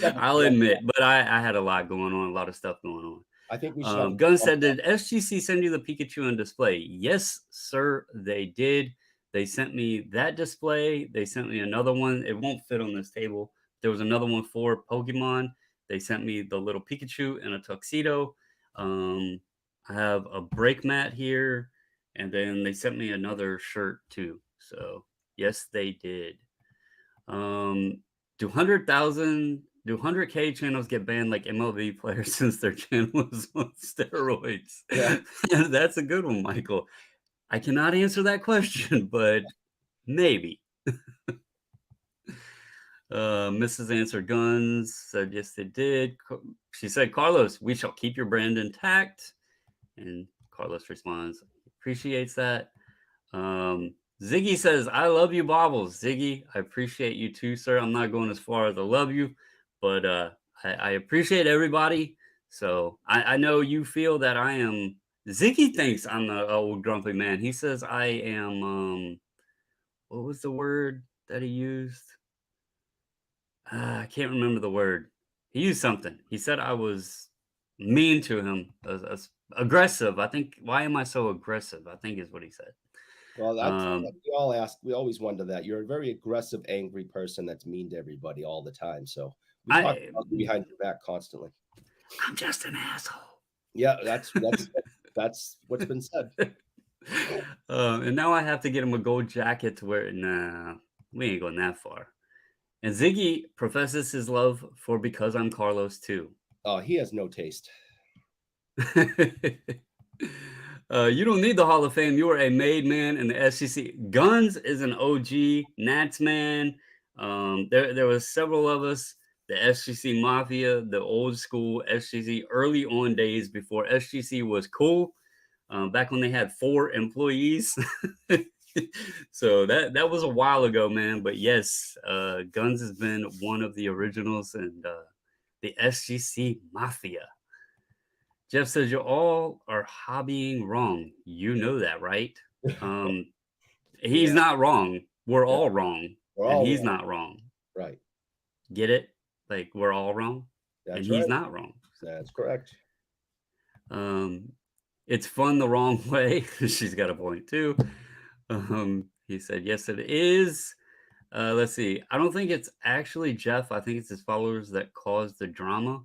I'll admit, but I had a lot going on, a lot of stuff going on. I think we should. Gunn said, "Did SGC send you the Pikachu on display?" Yes, sir, they did. They sent me that display. They sent me another one. It won't fit on this table. There was another one for Pokemon. They sent me the little Pikachu in a tuxedo. I have a brake mat here, and then they sent me another shirt too. So yes, they did. Do 100K channels get banned like MLB players since their channel is on steroids? Yeah. That's a good one, Michael. I cannot answer that question, but maybe. Mrs. Answer Guns said yes, they did. She said, "Carlos, we shall keep your brand intact." And Carlos responds, appreciates that. Ziggy says, "I love you, Bobbles." Ziggy, I appreciate you too, sir. I'm not going as far as I love you, but I appreciate everybody. So I know you feel that I am. Ziggy thinks I'm the old grumpy man. He says I am. What was the word that he used? I can't remember the word. He used something. He said I was mean to him, aggressive. I think. Why am I so aggressive? I think is what he said. Well, that's we all ask. We always wonder that. You're a very aggressive, angry person that's mean to everybody all the time. So we talk about you behind your back constantly. I'm just an asshole. Yeah, that's what's been said. And now I have to get him a gold jacket to wear. Nah, we ain't going that far. And Ziggy professes his love for Because I'm Carlos too. Oh, he has no taste. You don't need the Hall of Fame. You are a made man in the SGC. Guns is an OG. Nats man. There was several of us. The SGC Mafia, the old school SGC, early on days before SGC was cool. Back when they had 4 employees. So that was a while ago, man. But yes, Guns has been one of the originals and the SGC Mafia. Jeff says you all are hobbying wrong. You know that, right? Um, he's Yeah, not wrong. We're yeah, all wrong, we're and all he's wrong. not wrong. Right. Get it? Like we're all wrong, and That's he's right. not wrong. That's correct. Um, it's fun the wrong way. She's got a point too. He said, yes, it is. Let's see. I don't think it's actually Jeff. I think it's his followers that caused the drama.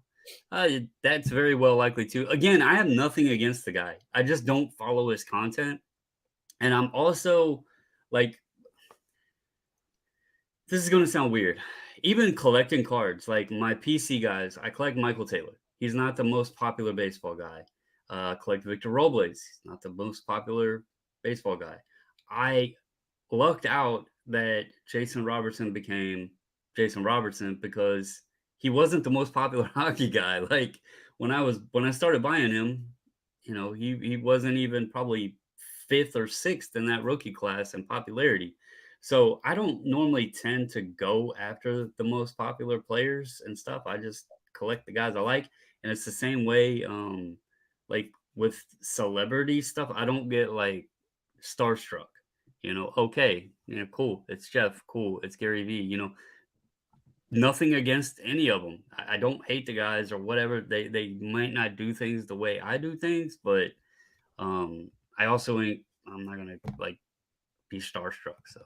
That's very well likely too. Again, I have nothing against the guy. I just don't follow his content. And I'm also like, this is going to sound weird. Even collecting cards, like my PC guys, I collect Michael Taylor. He's not the most popular baseball guy. Collect Victor Robles. He's not the most popular baseball guy. I lucked out that Jason Robertson became Jason Robertson because he wasn't the most popular hockey guy. Like when I started buying him, he wasn't even probably fifth or sixth in that rookie class in popularity. So I don't normally tend to go after the most popular players and stuff. I just collect the guys I like. And it's the same way like with celebrity stuff. I don't get like starstruck. Okay, cool. It's Jeff. Cool. It's Gary V. Nothing against any of them. I don't hate the guys or whatever. They might not do things the way I do things, but I also ain't. I'm not gonna like be starstruck. So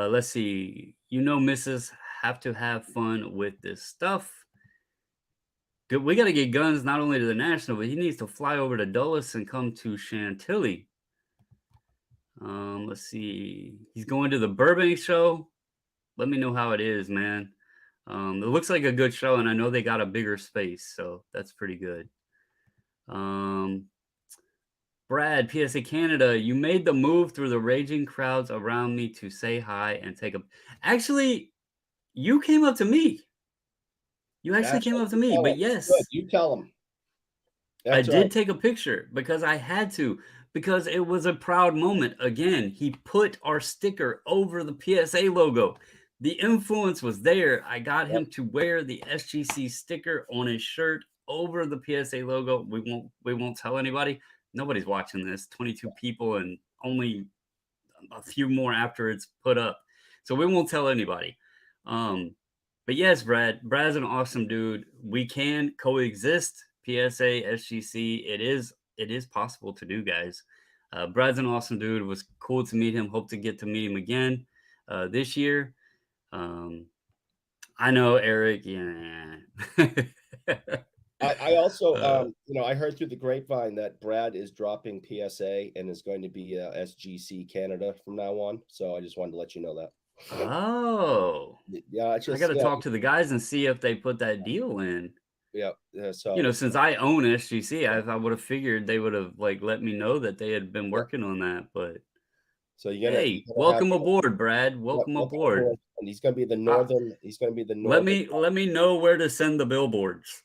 let's see. Missus have to have fun with this stuff. We got to get Guns not only to the national, but he needs to fly over to Dulles and come to Chantilly. Let's see. He's going to the Burbank show. Let me know how it is, man. It looks like a good show, and I know they got a bigger space, so that's pretty good. Um, Brad, PSA Canada, you made the move through the raging crowds around me to say hi and take a. Actually, you came up to me. You actually That's came right. up to You me, tell but him. Good. yes, You tell him. I That's right. did take a picture because I had to, because it was a proud moment. Again, he put our sticker over the PSA logo. The influence was there. I got Yep. him to wear the SGC sticker on his shirt over the PSA logo. We won't tell anybody. Nobody's watching this. 22 people and only a few more after it's put up. So we won't tell anybody. Um, but yes, Brad's an awesome dude. We can coexist. PSA, SGC. It is possible to do, guys. Brad's an awesome dude. It was cool to meet him. Hope to get to meet him again this year. Um, I know Eric. Yeah. I also, uh, I heard through the grapevine that Brad is dropping PSA and is going to be SGC Canada from now on. So I just wanted to let you know that. oh, Yeah, it's I got just to talk to the guys and see if they put that deal in. yeah. So Since I own SGC, yeah, I would have figured they would have like let me know that they had been yeah. working on that. But So hey, you're gonna have welcome aboard, Brad. yep, Welcome welcome aboard. aboard. And he's gonna be the Uh, northern. He's gonna be the let northern. me let me know where to send the billboards.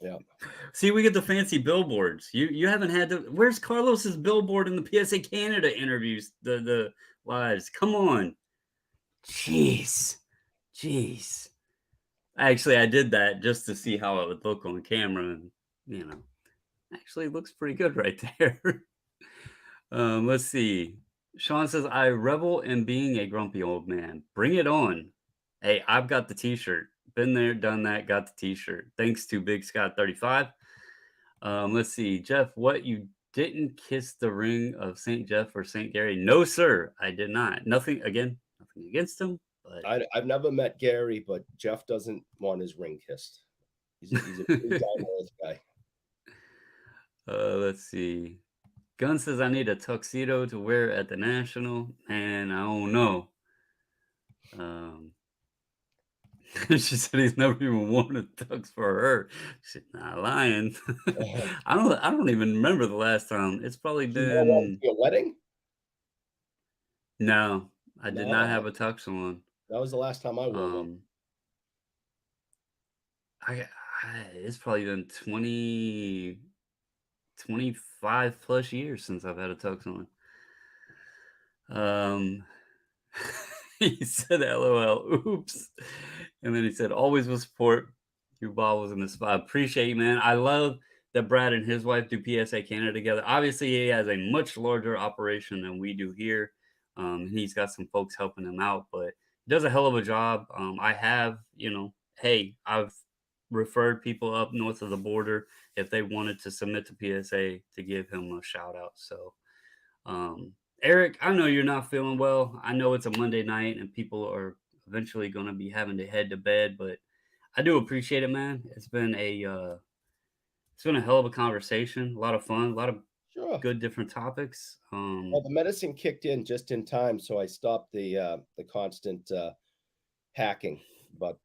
Yeah. See, we get the fancy billboards. You haven't had to. Where's Carlos's billboard in the PSA Canada interviews? The lives. Come on, jeez, jeez. Actually, I did that just to see how it would look on camera, and actually looks pretty good right there. Let's see. Sean says, I revel in being a grumpy old man. Bring it on. Hey, I've got the t-shirt. Been there, done that, got the t-shirt. Thanks to Big Scott 35. Let's see. Jeff, what, you didn't kiss the ring of St. Jeff or St. Gary? No, sir. I did not. Nothing against him, but I've never met Gary, but Jeff doesn't want his ring kissed. He's a pretty down to earth guy. let's see. Gun says I need a tuxedo to wear at the National, and I don't know. She said he's never even worn a tux for her. She's not lying. I don't even remember the last time. It's probably You wore one to been. your wedding? No, I did not No, have a tux on. that was the last time I wore one. Um, it's probably been 25 plus years since I've had a tux on. Um, he said, "LOL, oops," and then he said, "Always will support Your ball was in the spot. Appreciate you, man. I love that Brad and his wife do PSA Canada together. Obviously, he has a much larger operation than we do here. He's got some folks helping him out, but he does a hell of a job. I have, hey, I've referred people up north of the border if they wanted to submit to PSA to give him a shout out. So, um, Eric, I know you're not feeling well. I know it's a Monday night and people are eventually going to be having to head to bed, but I do appreciate it, man. It's been a hell of a conversation, a lot of fun, a lot of Sure. good different topics. Well, the medicine kicked in just in time, so I stopped the constant hacking. But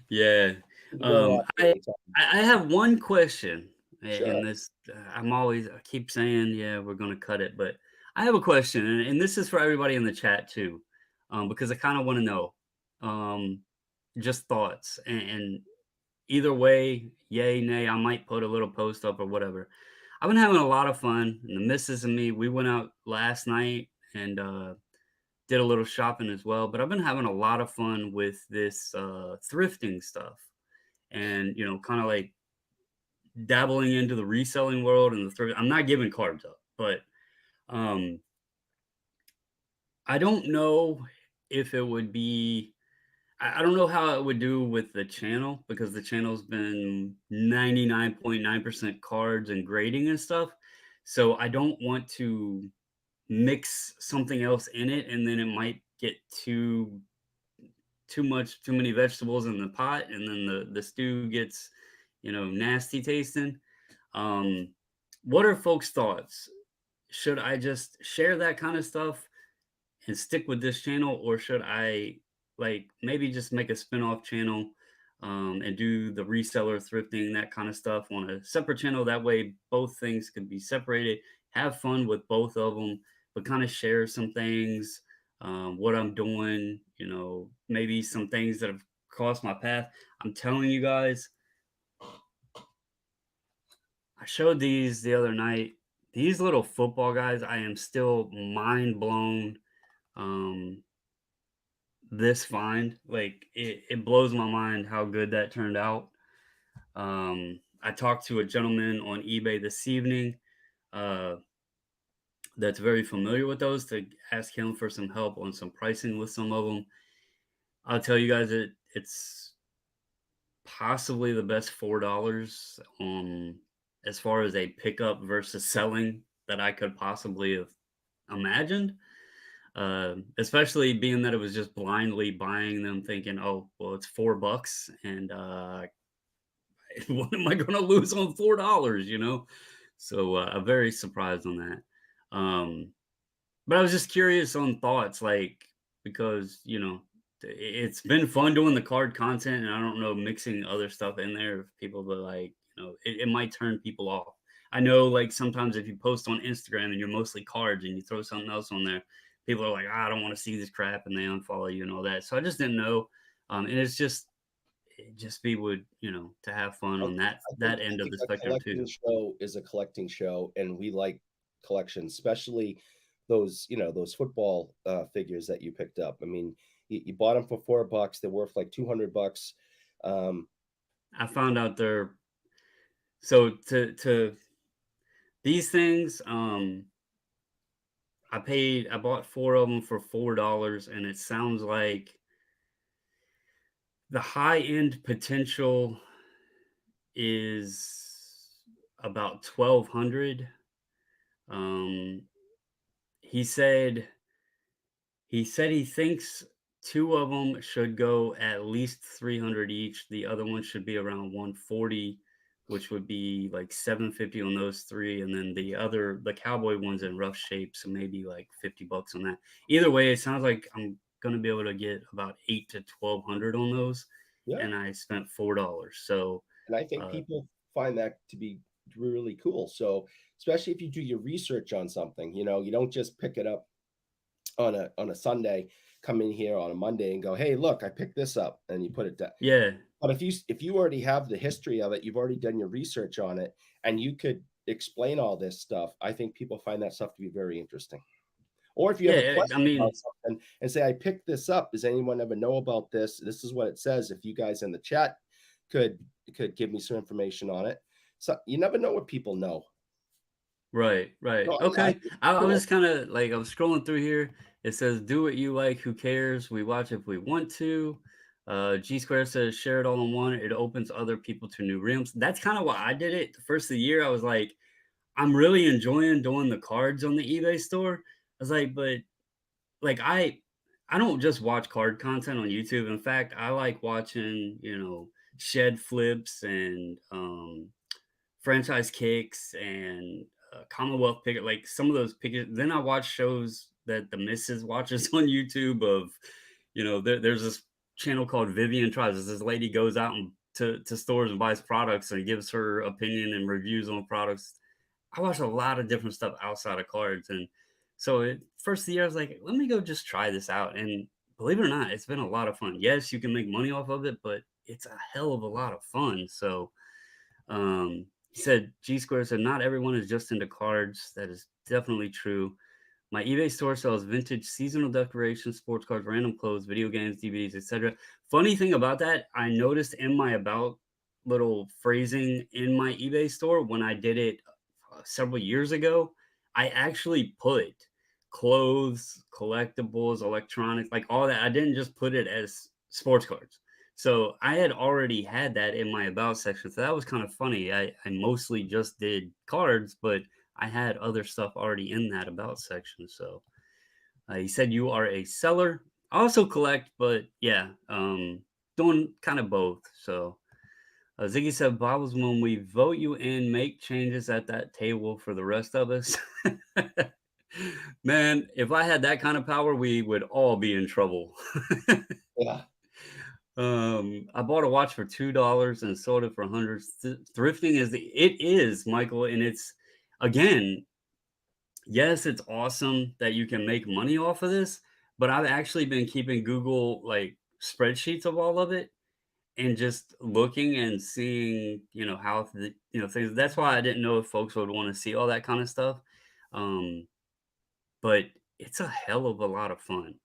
Yeah. we can go on I anytime. I have one question, Sure. and this I keep saying, yeah, we're gonna cut it, but I have a question, and this is for everybody in the chat too, because I kind of want to know, um, just thoughts, and either way, yay, nay, I might put a little post up or whatever. I've been having a lot of fun, and the missus and me, we went out last night and did a little shopping as well. But I've been having a lot of fun with this thrifting stuff, and kind of like dabbling into the reselling world and the thrift. I'm not giving cards up, but um, I don't know if it would be. I don't know how it would do with the channel because the channel's been 99.9% cards and grading and stuff. So I don't want to mix something else in it and then it might get too many vegetables in the pot and then the stew gets, nasty tasting. Um what are folks' thoughts? Should I just share that kind of stuff and stick with this channel, or should I like maybe just make a spin-off channel and do the reseller thrifting, that kind of stuff on a separate channel? That way, both things can be separated, have fun with both of them, but kind of share some things, what I'm doing, maybe some things that have crossed my path. I'm telling you guys, I showed these the other night. These little football guys, I am still mind blown. Um, this find. Like it blows my mind how good that turned out. I talked to a gentleman on eBay this evening uh, that's very familiar with those to ask him for some help on some pricing with some of them. I'll tell you guys it's possibly the best $4 as far as a pickup versus selling that I could possibly have imagined. Especially being that it was just blindly buying them thinking, "Oh, well, it's $4 and, what am I gonna lose on $4?" So, I'm very surprised on that. But I was just curious on thoughts, like, because, it's been fun doing the card content, and I don't know, mixing other stuff in there if people but like, it might turn people off. I know, like, sometimes if you post on Instagram and you're mostly cards and you throw something else on there, people are like, "Ah, I don't want to see this crap," and they unfollow you and all that. So I just didn't know. And it just be would, to have fun I on that I think that I end of think the a spectrum too. collecting show is a collecting show, and we like collections, especially those football figures that you picked up. I mean, you bought them for $4. They're worth like $200. Um, I found out they're so to these things, I bought 4 of them for $4, and it sounds like the high end potential is about 1,200. Um, he said he thinks 2 of them should go at least 300 each. The other one should be around 140, which would be like 750 on those 3, and then the cowboy one's in rough shape, so maybe like $50 on that. Either way, it sounds like I'm gonna be able to get about 8 to 1,200 on those, yeah, and I spent $4. So, and I think uh, people find that to be really cool. So, especially if you do your research on something, you don't just pick it up on a Sunday, come in here on a Monday and go, "Hey, look, I picked this up," and you put it down. yeah. But if you already have the history of it, you've already done your research on it, and you could explain all this stuff, I think people find that stuff to be very interesting. Or if you have a Yeah, I question about mean, something and say, "I picked this up. Does anyone ever know about this? This is what it says." If you guys in the chat could give me some information on it. So you never know what people know. Right, right. No, Okay. I you know, was kind of like, I was scrolling through here. It says, do what you like. Who cares? We watch if we want to. G Square says, share it all in one. It opens other people to new realms. That's kind of why I did it. The first of the year, I was like, I'm really enjoying doing the cards on the eBay store. I was like, but like I don't just watch card content on YouTube. In fact, I like watching, shed flips and franchise kicks and Commonwealth pick, like some of those pickers. Then I watch shows that the missus watches on YouTube of, there's this channel called Vivian Tries. This lady goes out and to stores and buys products and gives her opinion and reviews on products. I watch a lot of different stuff outside of cards. And so first of the year, I was like, let me go just try this out. And believe it or not, it's been a lot of fun. Yes, you can make money off of it, but it's a hell of a lot of fun. So he said, G Square said, not everyone is just into cards. That is definitely true. My eBay store sells vintage seasonal decorations, sports cards, random clothes, video games, DVDs, etc. Funny thing about that, I noticed in my about little phrasing in my eBay store when I did it several years ago, I actually put clothes, collectibles, electronics, like all that. I didn't just put it as sports cards. So I had already had that in my about section. So that was kind of funny. I mostly just did cards, but I had other stuff already in that about section. So he said you are a seller. I also collect, but yeah, doing kind of both. So Ziggy said, Bob was when we vote you in, make changes at that table for the rest of us. Man, if I had that kind of power, we would all be in trouble. yeah, I bought a watch for $2 and sold it for hundreds. Thrifting it is, Michael, and it's again, yes, it's awesome that you can make money off of this, but I've actually been keeping Google like spreadsheets of all of it and just looking and seeing, how things. That's why I didn't know if folks would want to see all that kind of stuff. Um, but it's a hell of a lot of fun.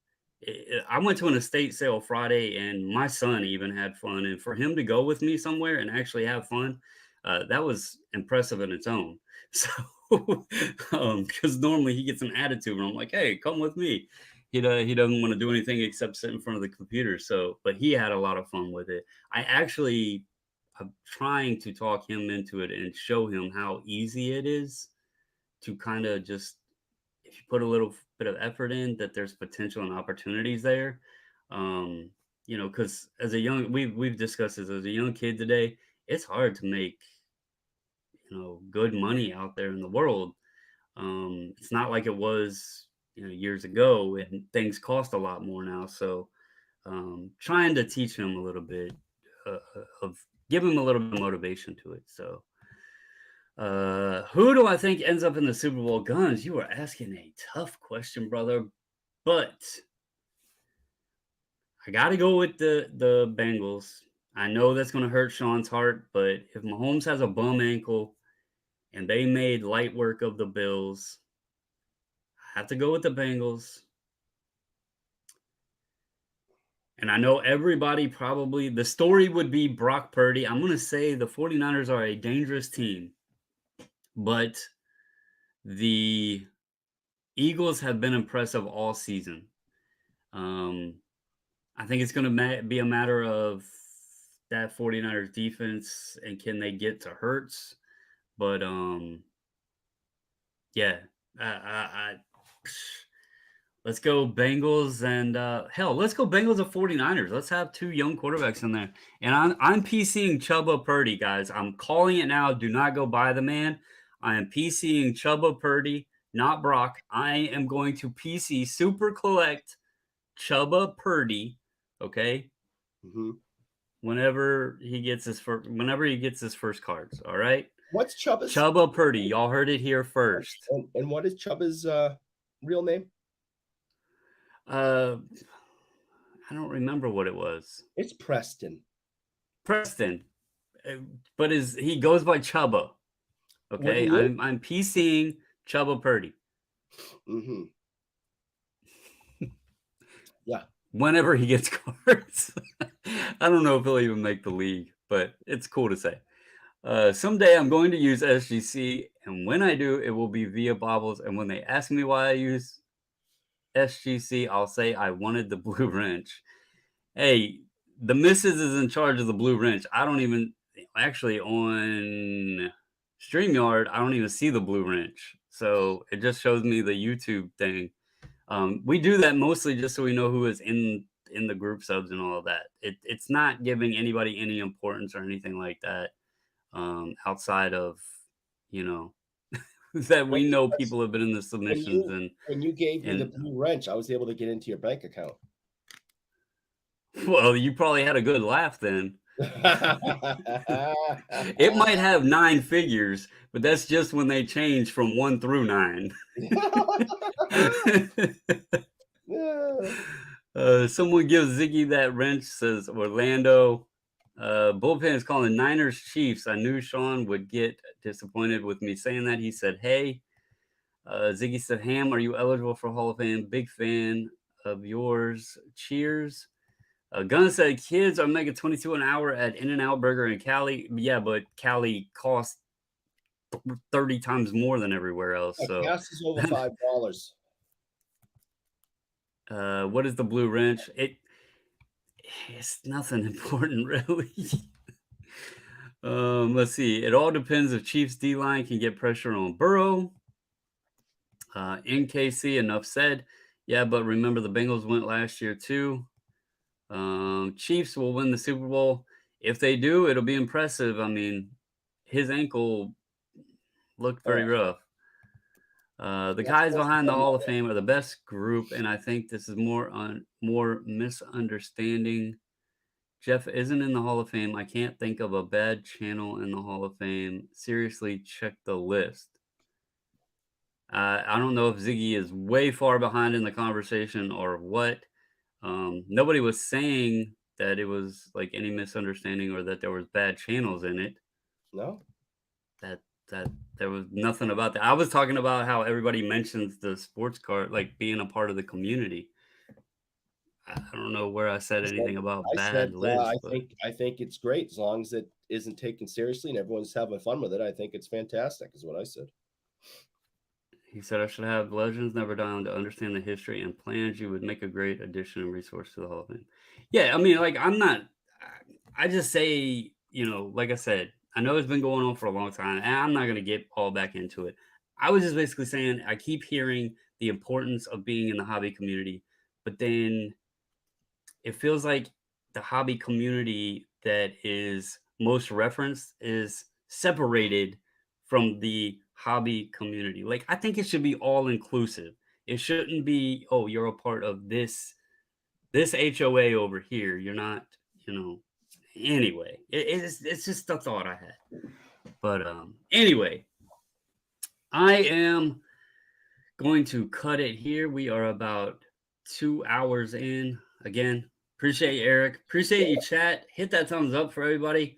I went to an estate sale Friday, and my son even had fun. And for him to go with me somewhere and actually have fun, that was impressive in its own. So, because normally he gets an attitude, and I'm like, "Hey, come with me." He doesn't want to do anything except sit in front of the computer. So, but he had a lot of fun with it. I'm trying to talk him into it and show him how easy it is to kind of just if you put a little bit of effort in, that there's potential and opportunities there. Because as a young, we've discussed this as a young kid today, it's hard to make good money out there in the world. It's not like it was years ago, and things cost a lot more now. So trying to teach him a little bit of give him a little bit of motivation to it. So who do I think ends up in the Super Bowl? Guns, you are asking a tough question, brother. But I got to go with the Bengals. I know that's going to hurt Sean's heart, but if Mahomes has a bum ankle and they made light work of the Bills, I have to go with the Bengals. And I know everybody probably, the story would be Brock Purdy. I'm going to say the 49ers are a dangerous team, but the Eagles have been impressive all season. I think it's going to be a matter of that 49ers defense and can they get to Hurts. But yeah, let's go Bengals and hell, let's go Bengals and 49ers. Let's have two young quarterbacks in there. And I'm PCing Chubba Purdy, guys. I'm calling it now. Do not go buy the man. I am PCing Chubba Purdy, not Brock. I am going to PC super collect Chubba Purdy, okay? hmm Whenever he gets his first cards, all right? What's Chuba's Chubba Purdy, y'all heard it here first. and what is Chuba's real name? Uh I don't remember what it was. It's Preston. Preston. But he goes by Chubba. What Okay? he is? I'm PCing Chubba Purdy. Mm-hmm. Yeah. Whenever he gets cards. I don't know if he'll even make the league. but it's cool to say. Someday I'm going to use SGC, and when I do, it will be via bobbles. And when they ask me why I use SGC, I'll say I wanted the blue wrench. Hey, the missus is in charge of the blue wrench. I don't even actually on StreamYard, I don't even see the blue wrench. So it just shows me the YouTube thing. We do that mostly just so we know who is in the group subs and all of that. It's not giving anybody any importance or anything like that. Outside of, you know, that Well, we know because people have been in the when submissions you gave me the and blue wrench, I was able to get into your bank account. well, you probably had a good laugh then. It might have 9 figures, but that's just when they change from 1 through 9. Yeah. Someone gives Ziggy that wrench, says Orlando. Bullpen is calling Niners Chiefs. I knew Sean would get disappointed with me saying that. He said, hey. Ziggy said, Ham, are you eligible for Hall of Fame? Big fan of yours. Cheers. Gunn said, kids are making 22 an hour at In-N-Out Burger in Cali. Yeah, but Cali costs 30 times more than everywhere else. Yeah, So, gas is over $5. what is the blue wrench? It's nothing important, really. Let's see. It all depends if Chiefs D line can get pressure on Burrow. NKC, enough said. Yeah, but remember the Bengals went last year too. Chiefs will win the Super Bowl. If they do, it'll be impressive. I mean, his ankle looked Oh, very rough. The that's guys supposed to behind the come Hall of Monday. Fame are the best group, and I think this is more misunderstanding. Jeff isn't in the Hall of Fame. I can't think of a bad channel in the Hall of Fame. Seriously, check the list. I don't know if Ziggy is way far behind in the conversation or what. Nobody was saying that it was like any misunderstanding or that there was bad channels in it. No? That that there was nothing about that. I was talking about how everybody mentions the sports card like being a part of the community. I don't know where I said I said anything about I said, bad lists, but I think it's great as long as it isn't taken seriously and everyone's having fun with it. I think it's fantastic, is what I said. he said I should have legends never die to understand the history and plans. You would make a great addition and resource to the Hall of Fame. Yeah, I mean, like I'm not. I just say, like I said, I know it's been going on for a long time, and I'm not gonna get all back into it. I was just basically saying I keep hearing the importance of being in the hobby community, but then it feels like the hobby community that is most referenced is separated from the hobby community. Like I think it should be all inclusive. It shouldn't be, oh, you're a part of this HOA over here. You're not, you know. Anyway, it's just a thought I had. But anyway, I am going to cut it here. We are about 2 hours in. Again, appreciate you, Eric. Appreciate you, chat. Hit that thumbs up for everybody.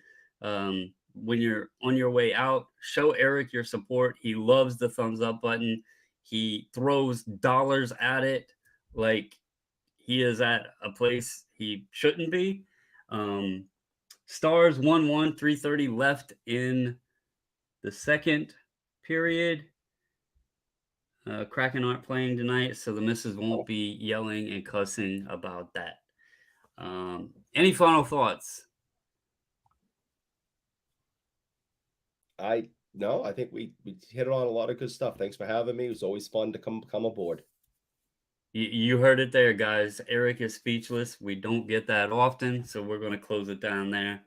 When you're on your way out, show Eric your support. He loves the thumbs up button. He throws dollars at it like he is at a place he shouldn't be. Stars 1-1, 3:30 left in the second period. Kraken aren't playing tonight, so the missus won't be yelling and cussing about that. Any final thoughts? No, I think we hit on a lot of good stuff. Thanks for having me. It was always fun to come aboard. You heard it there, guys. Eric is speechless. We don't get that often, so we're going to close it down there.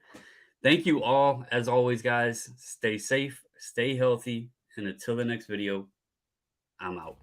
Thank you all. As always, guys, stay safe, stay healthy, and until the next video, I'm out.